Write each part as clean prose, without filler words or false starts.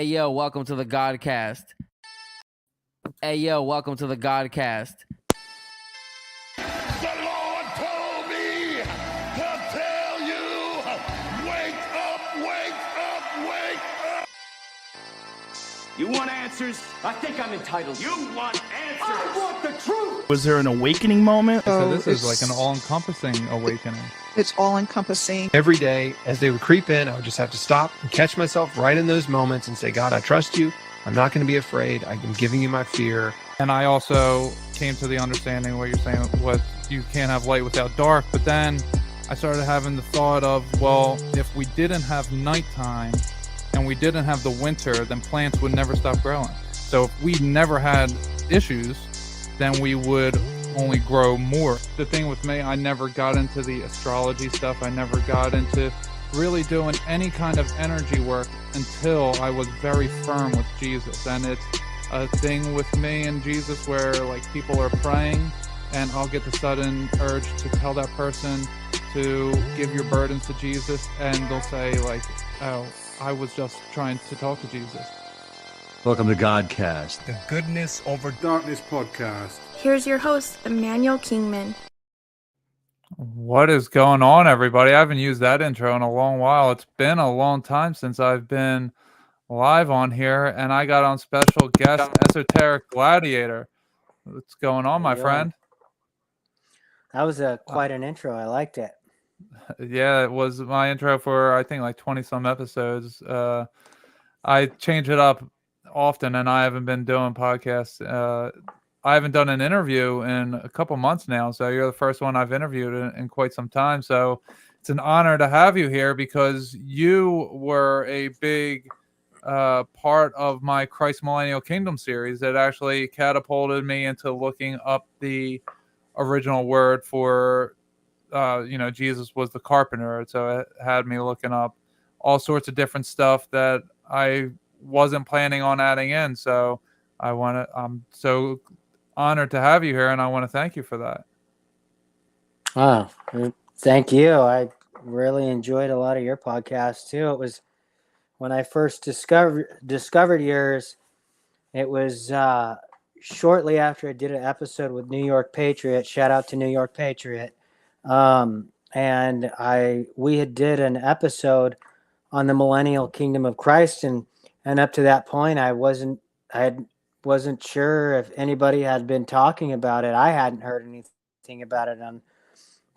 Hey yo, welcome to the Godcast. Hey yo, welcome to the Godcast. The Lord told me to tell you, wake up, wake up, wake up. You want answers? I think I'm entitled. You want answers? I want the truth. Was there an awakening moment? So this is like an all-encompassing awakening. It's all-encompassing. Every day, as they would creep in, I would just have to stop and catch myself right in those moments and say, God, I trust you. I'm not going to be afraid. I'm giving you my fear. And I also came to the understanding what you're saying, what you can't have light without dark. But then I started having the thought of, well, if we didn't have nighttime and we didn't have the winter, then plants would never stop growing. So if we never had issues, then we would only grow more. The thing with me, I never got into the astrology stuff. I never got into really doing any kind of energy work until I was very firm with Jesus. And it's a thing with me and Jesus where like people are praying and I'll get the sudden urge to tell that person to give your burdens to Jesus, and they'll say like, oh, I was just trying to talk to Jesus. Welcome to Godcast, the Goodness Over Darkness podcast. Here's your host, Emmanuel Kingman. What is going on, everybody? I haven't used that intro in a long while. It's been a long time since I've been live on here, and I got on Special Guest Esoteric Gladiator. What's going on, my friend? That was quite an intro. I liked it. Yeah, it was my intro for, I think, like 20-some episodes. I change it up often, and I haven't been doing podcasts. I haven't done an interview in a couple months now, so you're the first one I've interviewed in quite some time. So it's an honor to have you here because you were a big part of my Christ Millennial Kingdom series that actually catapulted me into looking up the original word for, Jesus was the carpenter. So it had me looking up all sorts of different stuff that I wasn't planning on adding in. So I'm so honored to have you here, and I want to thank you for that. Oh, thank you. I really enjoyed a lot of your podcasts too. It was when I first discovered yours. It was shortly after I did an episode with New York Patriot. Shout out to New York Patriot. And we had did an episode on the Millennial Kingdom of Christ, and up to that point, I wasn't sure if anybody had been talking about it. I hadn't heard anything about it on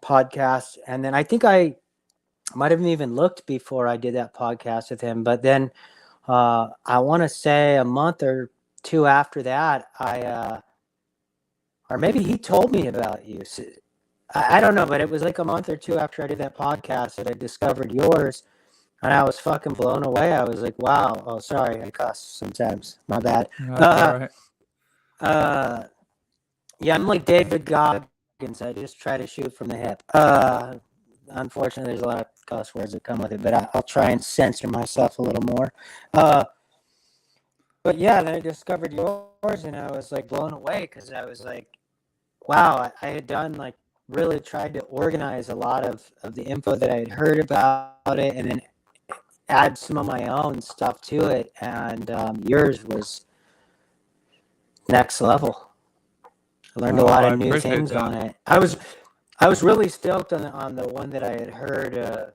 podcasts. And then I think I might have even looked before I did that podcast with him. But then I want to say a month or two after that, or maybe he told me about you. So, I don't know, but it was like a month or two after I did that podcast that I discovered yours. And I was fucking blown away. I was like, wow. Oh, sorry. I cuss sometimes. My bad. Right. Yeah, I'm like David Goggins. I just try to shoot from the hip. Unfortunately, there's a lot of cuss words that come with it, but I'll try and censor myself a little more. But yeah, then I discovered yours, and I was like blown away because I was like, wow, I had done like really tried to organize a lot of the info that I had heard about it, and then add some of my own stuff to it, and yours was next level. I learned a lot of new things on it. I was really stoked on the one that I had heard.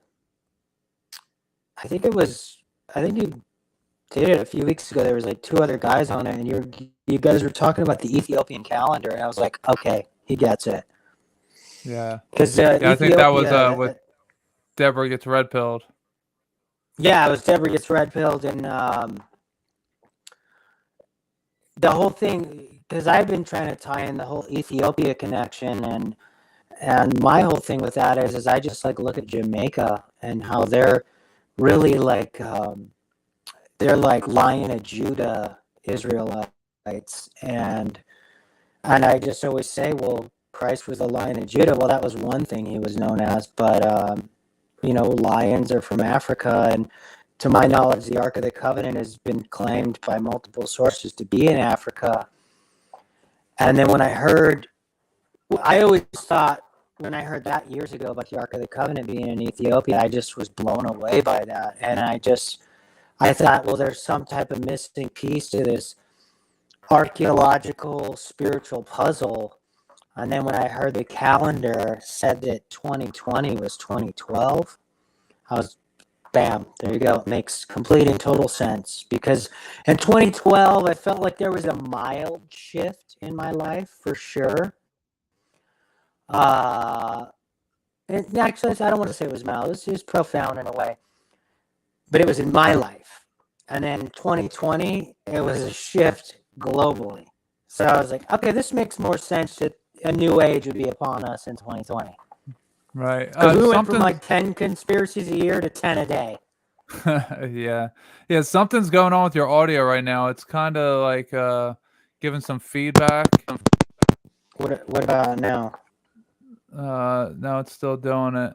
I think you did it a few weeks ago. There was like two other guys on it, and you guys were talking about the Ethiopian calendar, and I was like, okay, he gets it. Yeah. Because I think that was with Deborah Gets Red Pilled. Yeah, it was Deborah Gets Red Pilled, and the whole thing, because I've been trying to tie in the whole Ethiopia connection, and my whole thing with that is I just like look at Jamaica and how they're really like they're like Lion of Judah Israelites, and I just always say, well, Christ was the Lion of Judah. Well, that was one thing he was known as, but lions are from Africa, and to my knowledge, the Ark of the Covenant has been claimed by multiple sources to be in Africa. And then I always thought when I heard that years ago about the Ark of the Covenant being in Ethiopia, I just was blown away by that. And I thought, well, there's some type of missing piece to this archaeological spiritual puzzle. And then when I heard the calendar said that 2020 was 2012, I was, bam, there you go. It makes complete and total sense. Because in 2012, I felt like there was a mild shift in my life for sure. And actually, I don't want to say it was mild. It was profound in a way. But it was in my life. And then 2020, it was a shift globally. So I was like, okay, this makes more sense that a new age would be upon us in 2020. Right. Because we went from like 10 conspiracies a year to 10 a day. Yeah, something's going on with your audio right now. It's kind of like giving some feedback. What about now? No, it's still doing it.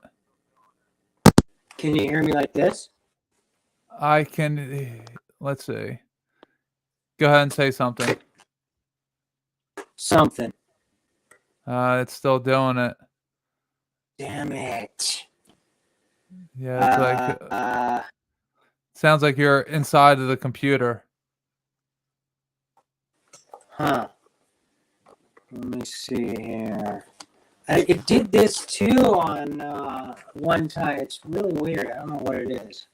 Can you hear me like this? I can. Let's see. Go ahead and say something. Something. It's still doing it. Damn it. Yeah, it's like sounds like you're inside of the computer. Huh. Let me see here. It did this too on one time. It's really weird. I don't know what it is.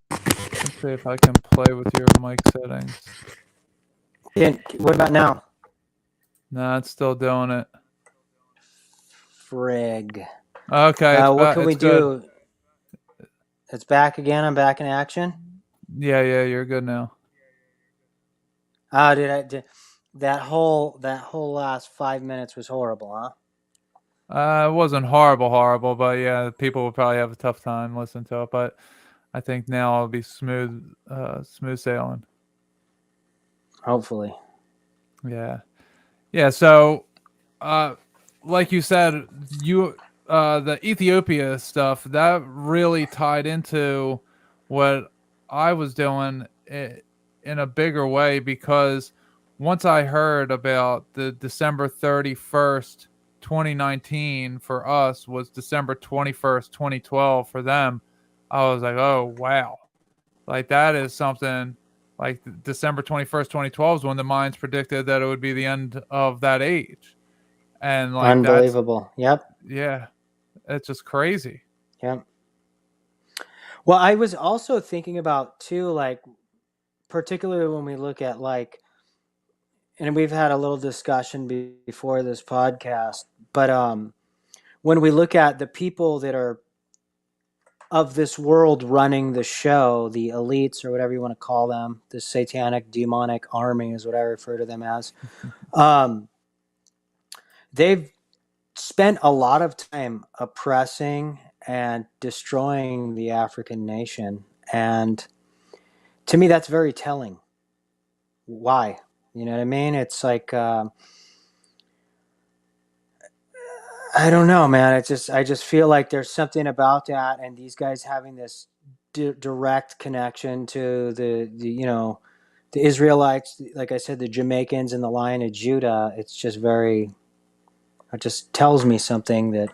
Let's see if I can play with your mic settings. Yeah, what about now? No, it's still doing it. Frig. Okay. What can we good. do? It's back again. I'm back in action. Yeah, you're good now. Oh, did that whole last 5 minutes was horrible, huh? It wasn't horrible, but yeah, people will probably have a tough time listening to it. But I think now it'll be smooth sailing. Hopefully. Yeah. So, like you said, the Ethiopia stuff that really tied into what I was doing in a bigger way, because once I heard about the December 31st, 2019 for us was December 21st, 2012 for them, I was like, oh, wow. Like that is something like December 21st, 2012 is when the Mayans predicted that it would be the end of that age. And like unbelievable. Yep. Yeah. It's just crazy. Yep. Well, I was also thinking about too, like, particularly when we look at like, and we've had a little discussion before this podcast, but when we look at the people that are of this world running the show, the elites or whatever you want to call them, the satanic demonic army is what I refer to them as. They've spent a lot of time oppressing and destroying the African nation. And to me, that's very telling. Why? You know what I mean? It's like, I don't know, man. I just feel like there's something about that, and these guys having this direct connection to the Israelites, like I said, the Jamaicans and the Lion of Judah. It's just it just tells me something that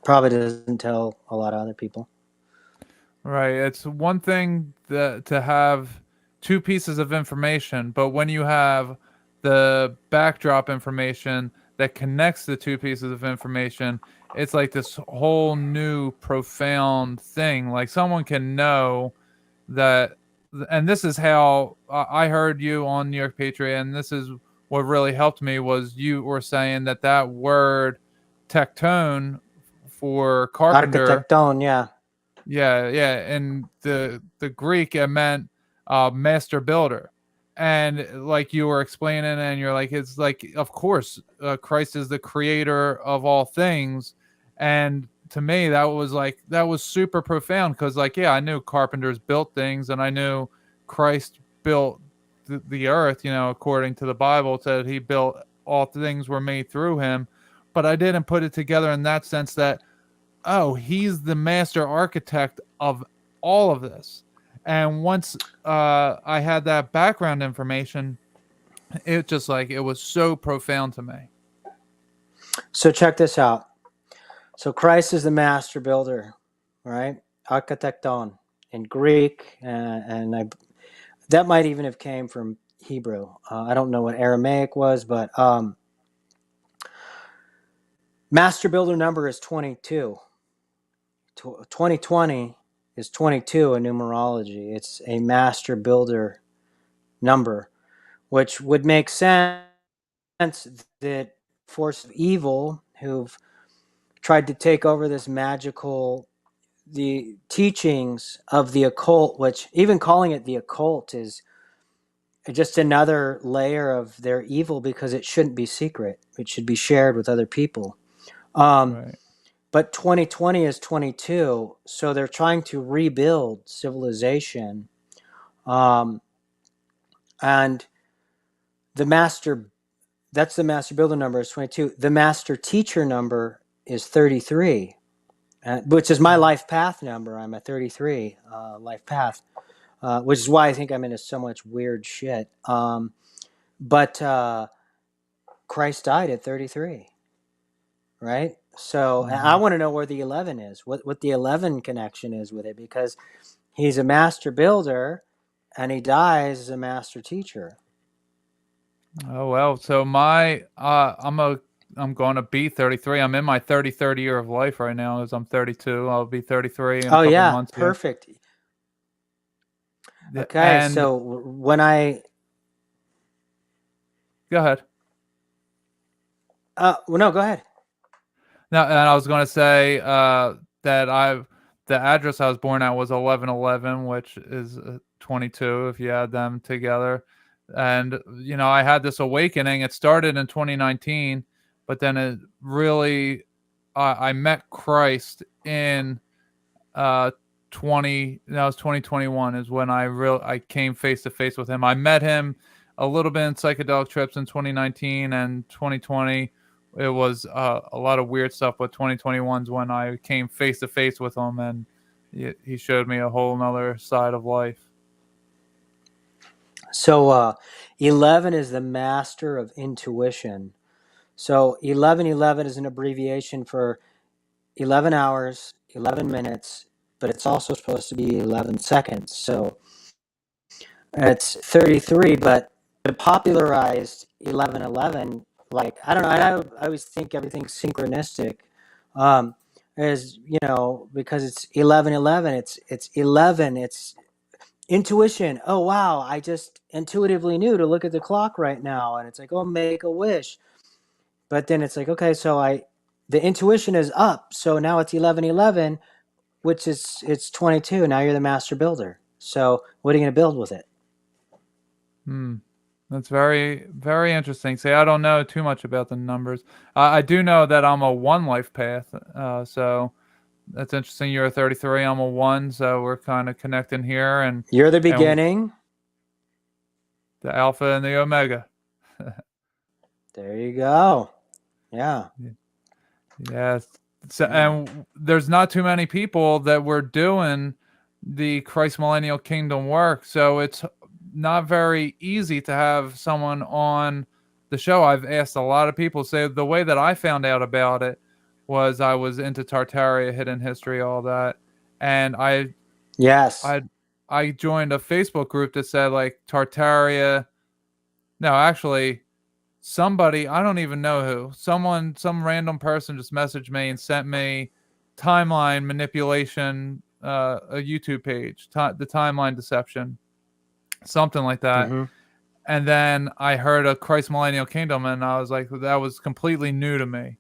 probably doesn't tell a lot of other people. Right. It's one thing to have two pieces of information, but when you have the backdrop information that connects the two pieces of information, it's like this whole new profound thing. Like someone can know that, and this is how I heard you on New York Patriot, and this is what really helped me, was you were saying that word tectone for carpenter. Architectone, yeah. Yeah. And the Greek, it meant master builder. And like you were explaining, and you're like, it's like, of course, Christ is the creator of all things. And to me, that was super profound, because like, yeah, I knew carpenters built things, and I knew Christ built the earth, according to the Bible, it said he built, all things were made through him. But I didn't put it together in that sense that, oh, he's the master architect of all of this. And once I had that background information, it just like, it was so profound to me. So check this out. So Christ is the master builder, right? architecton in Greek, and that might even have came from Hebrew. I don't know what Aramaic was, but master builder number is 22. 2020 is 22 in numerology. It's a master builder number, which would make sense that force of evil who've tried to take over this the teachings of the occult, which even calling it the occult is just another layer of their evil, because it shouldn't be secret. It should be shared with other people. Right. But 2020 is 22, so they're trying to rebuild civilization. And that's the master builder number is 22. The master teacher number is 33, which is my life path number. I'm a 33 life path, which is why I think I'm into so much weird shit. But Christ died at 33, right? So I want to know where the 11 is, what the 11 connection is with it, because he's a master builder and he dies as a master teacher. Oh well, so I'm going to be 33. I'm in my 33rd year of life right now, as I'm 32. I'll be 33 in a couple months. Perfect. Yeah. Okay, And so when go ahead. Well, no, go ahead. No, and I was going to say that the address I was born at was 1111, which is 22 if you add them together. And I had this awakening. It started in 2019, but then it really I met Christ in 2021 is when I came face to face with him. I met him a little bit in psychedelic trips in 2019 and 2020. It was a lot of weird stuff, but 2021 is when I came face to face with him, and he showed me a whole nother side of life. So 11 is the master of intuition. So 1111 is an abbreviation for 11 hours, 11 minutes, but it's also supposed to be 11 seconds. So it's 33, but the popularized 1111, like, I don't know, I always think everything's synchronistic. Because it's 1111, it's 11, it's intuition. Oh wow, I just intuitively knew to look at the clock right now, and it's like, oh, make a wish. But then it's like, okay, so the intuition is up, so now it's 1111, which is it's 22. Now you're the master builder. So what are you going to build with it? That's very, very interesting. See, I don't know too much about the numbers. I do know that I'm a 1 life path, so that's interesting. You're a 33, I'm a 1, so we're kind of connecting here. And you're the beginning, the alpha and the omega. There you go. Yeah. Yes. So, and there's not too many people that were doing the Christ Millennial Kingdom work, so it's not very easy to have someone on the show. I've asked a lot of people. Say the way that I found out about it was I was into Tartaria, hidden history, all that, and I joined a Facebook group that said like Tartaria. No, actually, somebody, I don't even know who, some random person just messaged me and sent me timeline manipulation, a YouTube page, the timeline deception, something like that. Mm-hmm. And then I heard of Christ Millennial Kingdom, and I was like, that was completely new to me.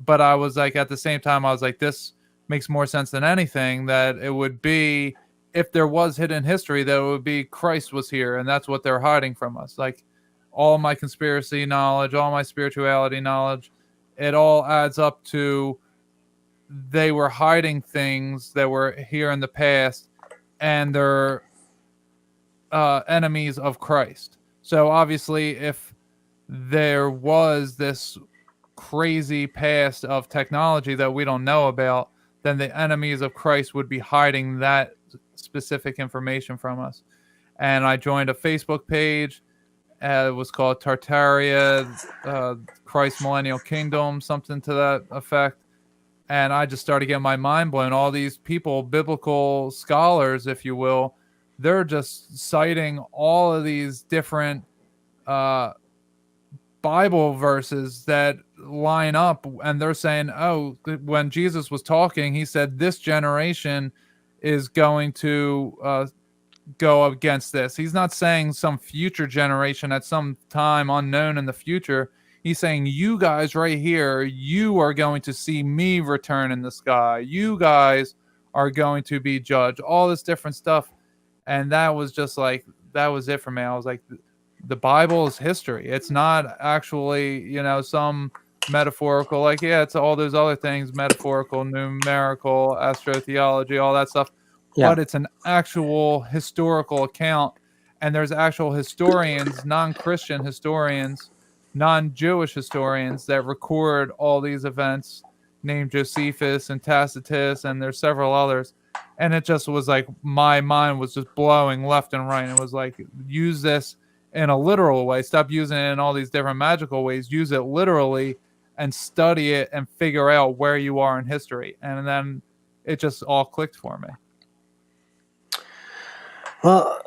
But I was like, at the same time, I was like, this makes more sense than anything, that it would be, if there was hidden history, that it would be Christ was here, and that's what they're hiding from us. Like, all my conspiracy knowledge, all my spirituality knowledge, it all adds up to they were hiding things that were here in the past, and they're enemies of Christ. So obviously, if there was this crazy past of technology that we don't know about, then the enemies of Christ would be hiding that specific information from us. And I joined a Facebook page. It was called Tartaria, Christ Millennial Kingdom, something to that effect. And I just started getting my mind blown. All these people, biblical scholars, if you will, they're just citing all of these different Bible verses that line up, and they're saying, oh, when Jesus was talking, he said this generation is going to go against this. He's not saying some future generation at some time unknown in the future. He's saying, you guys right here, you are going to see me return in the sky. You guys are going to be judged. All this different stuff. And that was just like, that was it for me. I was like, the Bible is history. It's not actually, some metaphorical, like, yeah, it's all those other things, metaphorical, numerical, astrotheology, all that stuff. Yeah. But it's an actual historical account. And there's actual historians, non-Christian historians, non-Jewish historians that record all these events, named Josephus and Tacitus, and there's several others. And it just was like, my mind was just blowing left and right. It was like, use this in a literal way. Stop using it in all these different magical ways. Use it literally and study it and figure out where you are in history. And then it just all clicked for me. Well,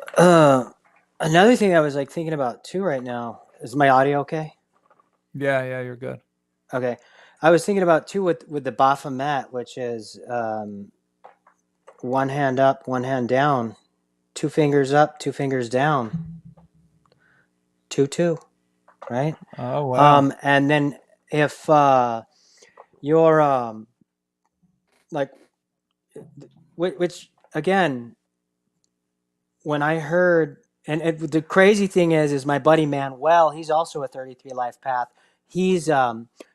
another thing I was like thinking about too right now, is my audio okay? Yeah, you're good. Okay. I was thinking about too with the Baphomet, which is one hand up, one hand down, 2 fingers up, 2 fingers down, 2-2, right? Oh, wow. And then if you're like, which again, when I heard, and the crazy thing is my buddy Manuel, he's also a 33 life path. He's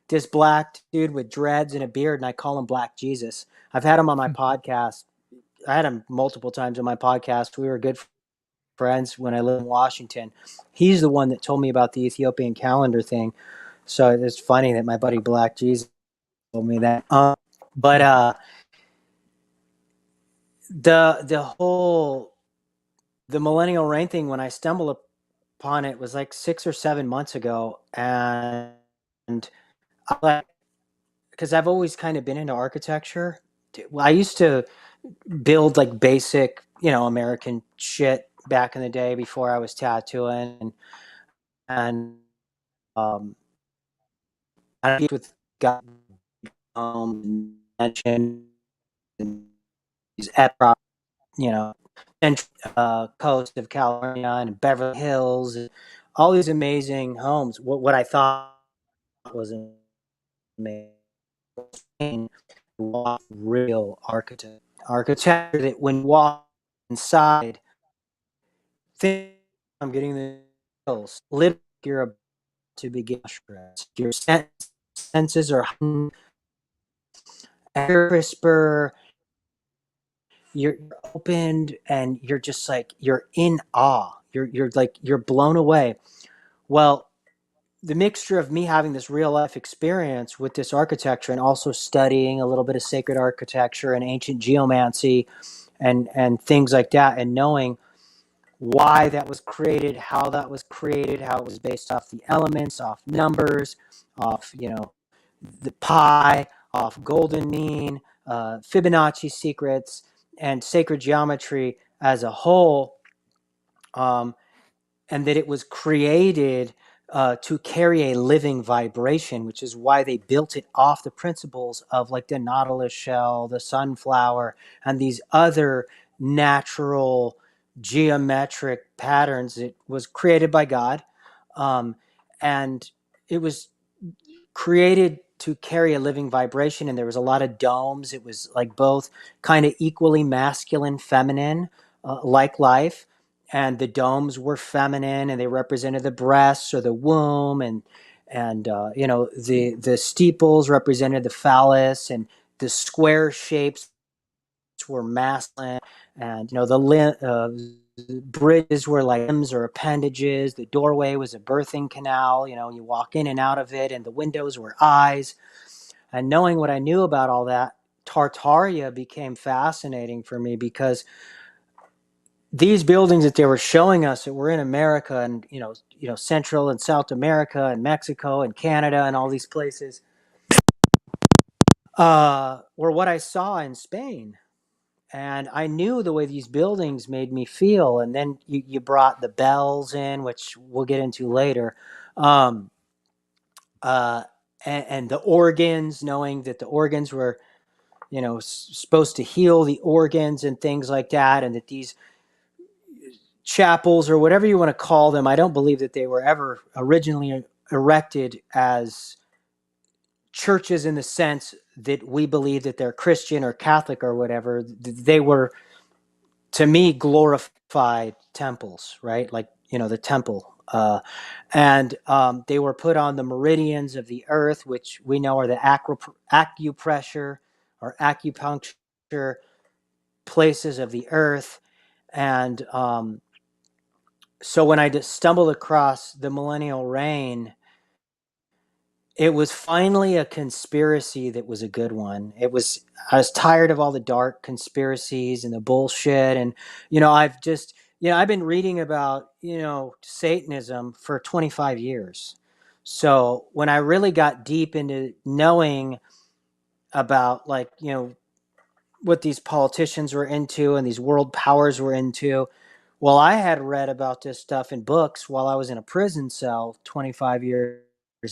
this black dude with dreads and a beard, and I call him Black Jesus. I've had him on my podcast. I had him multiple times on my podcast. We were good friends when I lived in Washington. He's the one that told me about the Ethiopian calendar thing. So it's funny that my buddy Black Jesus told me that. But the millennial reign thing, when I stumbled upon it, was like 6 or 7 months ago, and because I've always kind of been into architecture. I used to build like basic, American shit back in the day before I was tattooing, and I did with God, mention these coast of California and Beverly Hills, and all these amazing homes. What I thought was amazing, real architecture that when you walk inside, think I'm getting the hills. Literally, you're about to begin. Your senses are crisper. You're opened, and you're just like, you're in awe. You're blown away. Well, the mixture of me having this real life experience with this architecture and also studying a little bit of sacred architecture and ancient geomancy and things like that, and knowing why that was created, how that was created, how it was based off the elements, off numbers, off, the pi, off golden mean, Fibonacci secrets, and sacred geometry as a whole, and that it was created to carry a living vibration, which is why they built it off the principles of like the nautilus shell, the sunflower, and these other natural geometric patterns. It was created by God, and it was created to carry a living vibration, and there was a lot of domes. It was like both kind of equally masculine, feminine, like life, and the domes were feminine, and they represented the breasts or the womb, and the steeples represented the phallus, and the square shapes were masculine, and the bridges were like limbs or appendages. The doorway was a birthing canal. You walk in and out of it, and the windows were eyes. And knowing what I knew about all that, Tartaria became fascinating for me, because these buildings that they were showing us that were in America and Central and South America and Mexico and Canada and all these places, were what I saw in Spain. And I knew the way these buildings made me feel. And then you brought the bells in, which we'll get into later. Um, and the organs, knowing that the organs were, supposed to heal the organs and things like that. And that these chapels, or whatever you want to call them, I don't believe that they were ever originally erected as churches in the sense that we believe that they're Christian or Catholic or whatever. They were, to me, glorified temples, right? Like, the temple. And they were put on the meridians of the earth, which we know are the acupressure or acupuncture places of the earth. And so when I stumbled across the Millennial Reign, it was finally a conspiracy that was a good one. I was tired of all the dark conspiracies and the bullshit. And, I've been reading about, Satanism for 25 years. So when I really got deep into knowing about, like, what these politicians were into and these world powers were into, well, I had read about this stuff in books while I was in a prison cell 25 years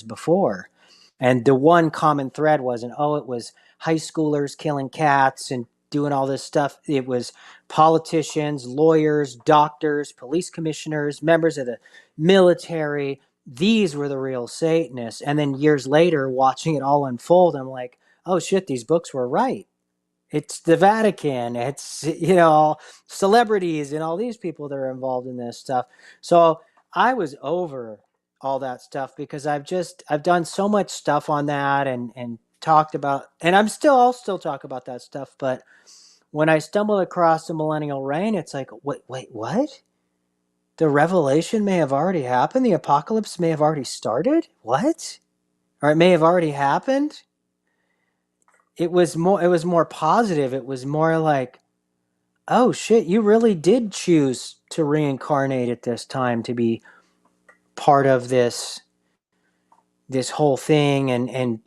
before. And the one common thread wasn't, it was high schoolers killing cats and doing all this stuff. It was politicians, lawyers, doctors, police commissioners, members of the military. These were the real Satanists. And then years later, watching it all unfold, I'm like, oh shit, these books were right. It's the Vatican. It's, celebrities and all these people that are involved in this stuff. So I was over all that stuff because I've done so much stuff on that and talked about, and I'll still talk about that stuff. But when I stumbled across the Millennial Reign, it's like, wait, what? The revelation may have already happened. The apocalypse may have already started. What? Or it may have already happened. It was more positive. It was more like, oh shit, you really did choose to reincarnate at this time to be part of this whole thing and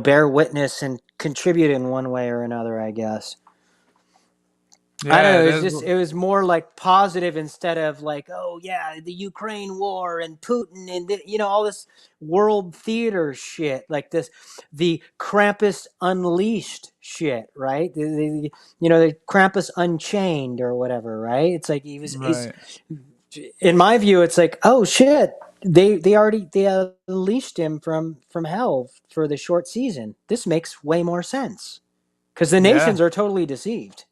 bear witness and contribute in one way or another, I guess. Yeah, I don't know. It was more like positive instead of like, oh yeah, the Ukraine war and Putin and all this world theater shit, like the Krampus Unleashed shit, right? The Krampus Unchained or whatever, right? It's like he's in my view, it's like, oh shit, they unleashed him from hell for the short season. This makes way more sense because the nations are totally deceived.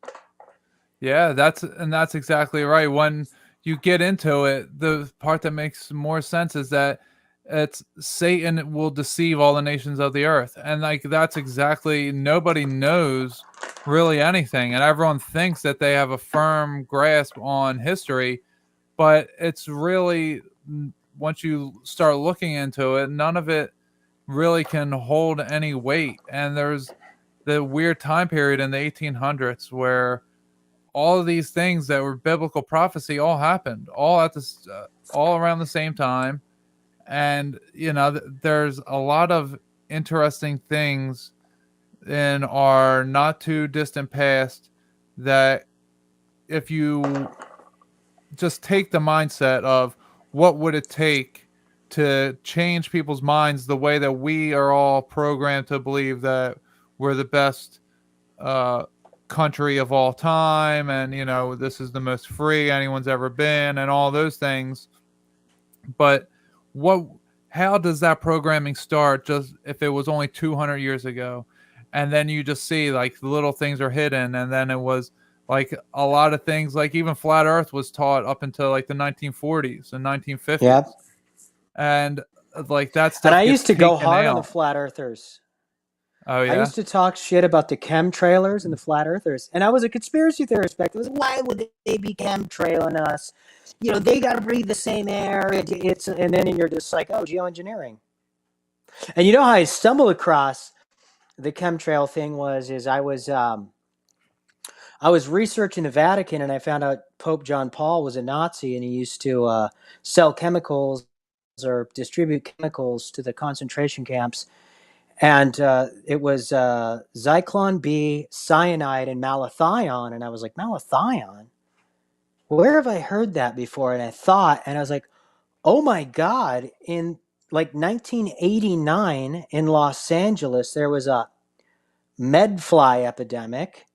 Yeah, that's exactly right. When you get into it, the part that makes more sense is that it's Satan will deceive all the nations of the earth. And like that's exactly, nobody knows really anything, and everyone thinks that they have a firm grasp on history, but it's really, once you start looking into it, none of it really can hold any weight. And there's the weird time period in the 1800s where all of these things that were biblical prophecy all happened all at this all around the same time. And there's a lot of interesting things in our not too distant past that if you just take the mindset of what would it take to change people's minds the way that we are all programmed to believe that we're the best country of all time, and this is the most free anyone's ever been, and all those things. But how does that programming start just if it was only 200 years ago? And then you just see like the little things are hidden, and then it was like a lot of things, like even flat earth was taught up until like the 1940s and 1950s. Yep. And like that stuff. And I used to go hard out on the flat earthers. Oh yeah. I used to talk shit about the chemtrailers and the flat earthers, and I was a conspiracy theorist back then. Why would they be chemtrailing us? They got to breathe the same air. And then you're just like, oh, geoengineering. And you know how I stumbled across the chemtrail thing is I was researching the Vatican, and I found out Pope John Paul was a Nazi, and he used to sell chemicals or distribute chemicals to the concentration camps. And it was Zyklon B, cyanide, and malathion. And I was like, malathion? Where have I heard that before? And I thought, and I was like, oh my God, in like 1989 in Los Angeles, there was a medfly epidemic,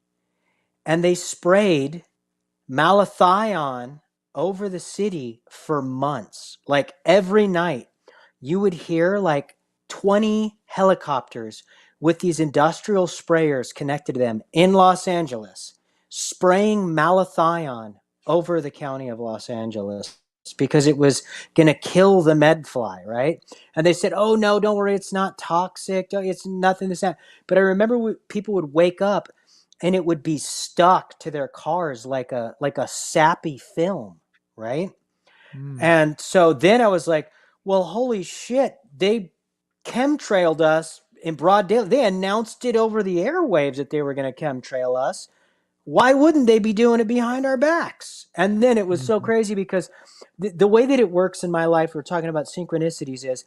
and they sprayed malathion over the city for months. Like every night, you would hear like 20 helicopters with these industrial sprayers connected to them in Los Angeles, spraying malathion over the county of Los Angeles because it was going to kill the medfly, right? And they said, oh, no, don't worry, it's not toxic. It's nothing, this, that. But I remember people would wake up and it would be stuck to their cars like a sappy film, right? And so then I was like, well, holy shit, they chemtrailed us in broad daylight. They announced it over the airwaves that they were going to chemtrail us. Why wouldn't they be doing it behind our backs? And then it was so crazy because the way that it works in my life, we're talking about synchronicities, is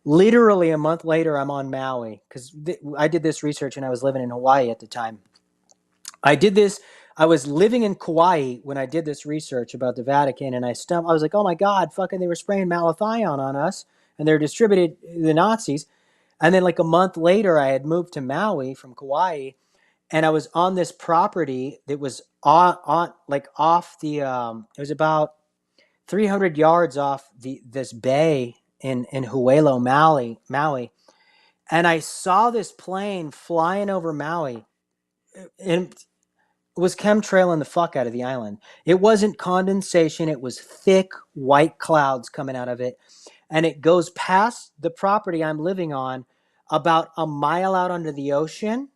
literally a month later, I'm on Maui because I did this research and I was living in Hawaii at the time. I was living in Kauai when I did this research about the Vatican, and I was like, oh my God, fucking, they were spraying malathion on us, and they're distributed, the Nazis. And then like a month later, I had moved to Maui from Kauai, and I was on this property that was on like off the, it was about 300 yards off this bay in Huelo, Maui. And I saw this plane flying over Maui, and was chemtrailing the fuck out of the island. It wasn't condensation. It was thick white clouds coming out of it. And it goes past the property I'm living on about a mile out under the ocean,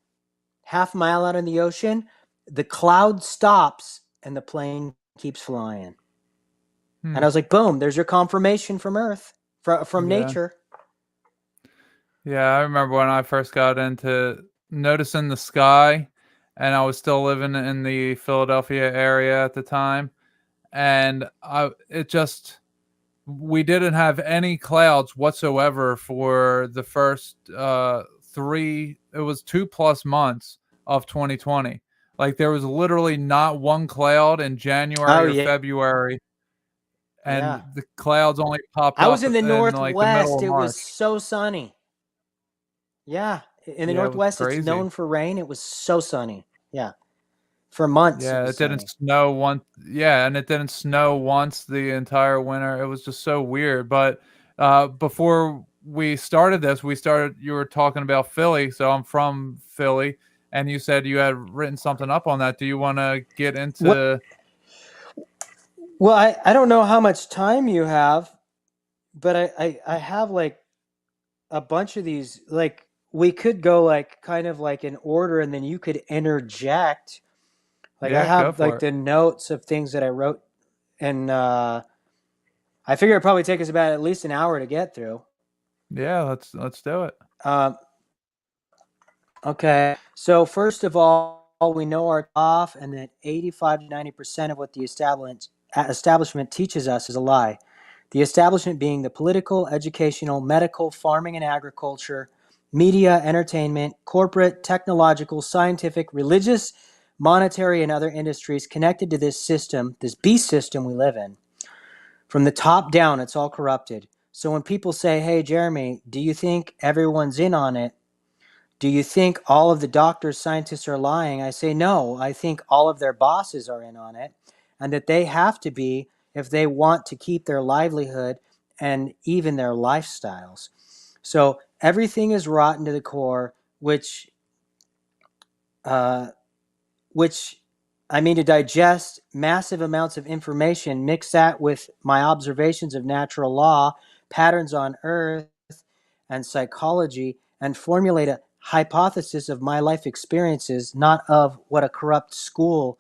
half mile out in the ocean. The cloud stops and the plane keeps flying. And I was like, boom, there's your confirmation from Earth, from nature. Yeah, I remember when I first got into noticing the sky, and I was still living in the Philadelphia area at the time, and we didn't have any clouds whatsoever for the first 2+ months of 2020. Like there was literally not one cloud in January or February, and the clouds only popped up. I was in the Northwest. Like the middle of it March. Was so sunny. Yeah, in the Northwest, it's known for rain. It was so sunny. Yeah, for months. Yeah, it didn't snow once. Yeah, and it didn't snow once the entire winter. It was just so weird. But before we started this, you were talking about Philly. So I'm from Philly, and you said you had written something up on that. Do you want to get into? Well, I don't know how much time you have, but I have like a bunch of these. Like we could go like kind of like in order, and then you could interject. Like I have like the notes of things that I wrote, and I figure it'd probably take us about at least an hour to get through. Yeah, let's do it. Okay, so first of all, we know our off, and that 85 to 90% of what the establishment teaches us is a lie. The establishment being the political, educational, medical, farming and agriculture, media, entertainment, corporate, technological, scientific, religious, monetary, and other industries connected to this system, this beast system we live in. From the top down, it's all corrupted. So when people say, hey, Jeremy, do you think everyone's in on it? Do you think all of the doctors, scientists are lying? I say, no, I think all of their bosses are in on it, and that they have to be if they want to keep their livelihood and even their lifestyles. So everything is rotten to the core, which I mean, to digest massive amounts of information, mix that with my observations of natural law, patterns on Earth, and psychology, and formulate a hypothesis of my life experiences, not of what a corrupt school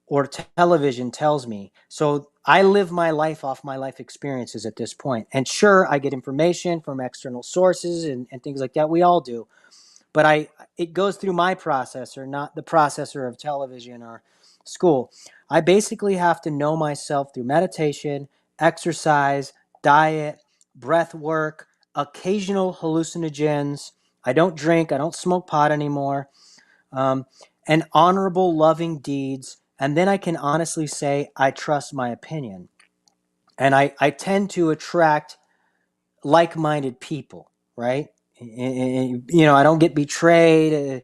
or television tells me. So I live my life off my life experiences at this point. And sure, I get information from external sources and things like that. We all do. But it goes through my processor, not the processor of television or school. I basically have to know myself through meditation, exercise, diet, breath work, occasional hallucinogens, I don't drink. I don't smoke pot anymore. And honorable, loving deeds. And then I can honestly say I trust my opinion. And I tend to attract like-minded people, right? You know, I don't get betrayed.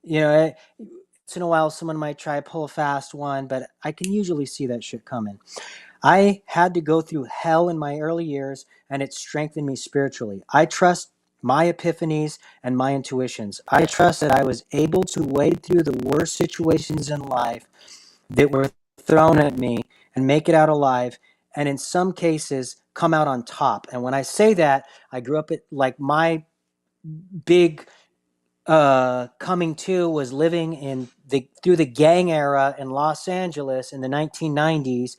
You know, once in a while someone might try to pull a fast one, but I can usually see that shit coming. I had to go through hell in my early years, and it strengthened me spiritually. I trust my epiphanies and my intuitions. I trust that I was able to wade through the worst situations in life that were thrown at me and make it out alive, and in some cases come out on top. And when I say that, I grew up at, like, my big coming to was living in through the gang era in Los Angeles in the 1990s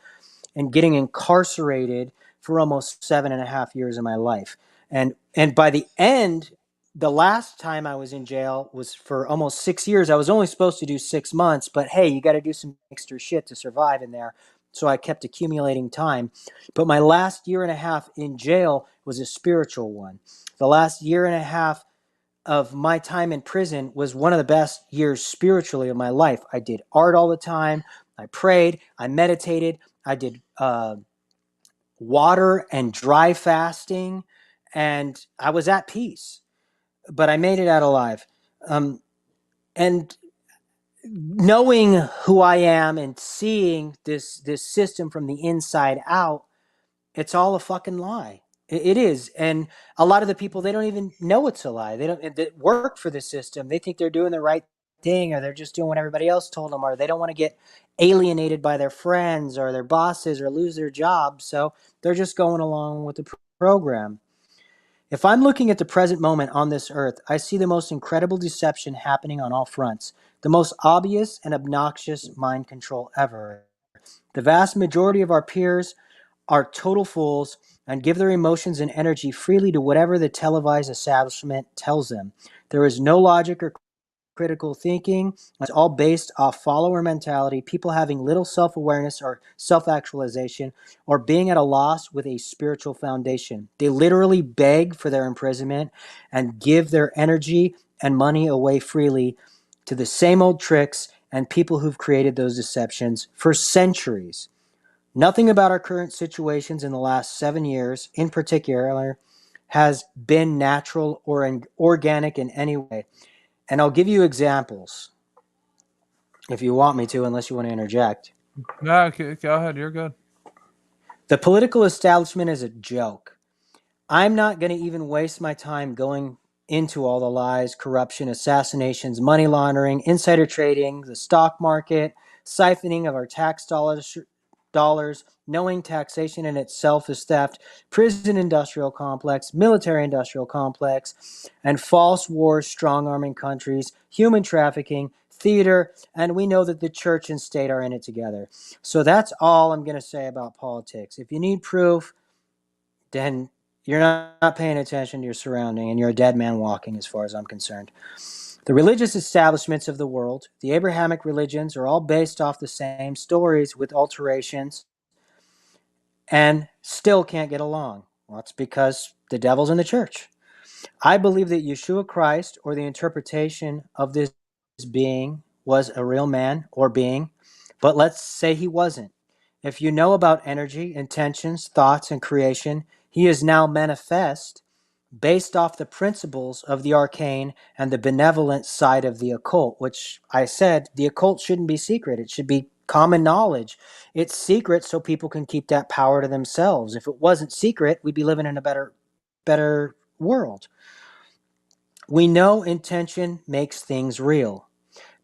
and getting incarcerated for almost 7.5 years of my life. And by the end, the last time I was in jail was for almost 6 years. I was only supposed to do 6 months, but hey, you got to do some extra shit to survive in there. So I kept accumulating time. But my last year and a half in jail was a spiritual one. The last year and a half of my time in prison was one of the best years spiritually of my life. I did art all the time. I prayed. I meditated. I did water and dry fasting, and I was at peace. But I made it out alive. And knowing who I am and seeing this system from the inside out, it's all a fucking lie. It is. And a lot of the people, they don't even know it's a lie. They don't that work for the system. They think they're doing the right thing, or they're just doing what everybody else told them, or they don't want to get alienated by their friends or their bosses or lose their job. So they're just going along with the program. If I'm looking at the present moment on this earth, I see the most incredible deception happening on all fronts, the most obvious and obnoxious mind control ever. The vast majority of our peers are total fools and give their emotions and energy freely to whatever the televised establishment tells them. There is no logic or critical thinking. It's all based off follower mentality, people having little self-awareness or self-actualization, or being at a loss with a spiritual foundation. They literally beg for their imprisonment and give their energy and money away freely to the same old tricks and people who've created those deceptions for centuries. Nothing about our current situations in the last 7 years, in particular, has been natural or organic in any way. And I'll give you examples if you want me to, unless you want to interject. No, go ahead. You're good. The political establishment is a joke. I'm not going to even waste my time going into all the lies, corruption, assassinations, money laundering, insider trading, the stock market, siphoning of our tax dollars, knowing taxation in itself is theft, prison industrial complex, military industrial complex, and false wars strong-arming countries, human trafficking, theater, and we know that the church and state are in it together. So that's all I'm going to say about politics. If you need proof, then you're not paying attention to your surrounding, and you're a dead man walking as far as I'm concerned. The religious establishments of the world, the Abrahamic religions, are all based off the same stories with alterations and still can't get along. Well, it's because the devil's in the church. I believe that Yeshua Christ, or the interpretation of this being, was a real man or being, but let's say he wasn't. If you know about energy, intentions, thoughts, and creation, he is now manifest based off the principles of the arcane and the benevolent side of the occult, which I said the occult shouldn't be secret. It should be common knowledge. It's secret so people can keep that power to themselves. If it wasn't secret, we'd be living in a better world. We know intention makes things real.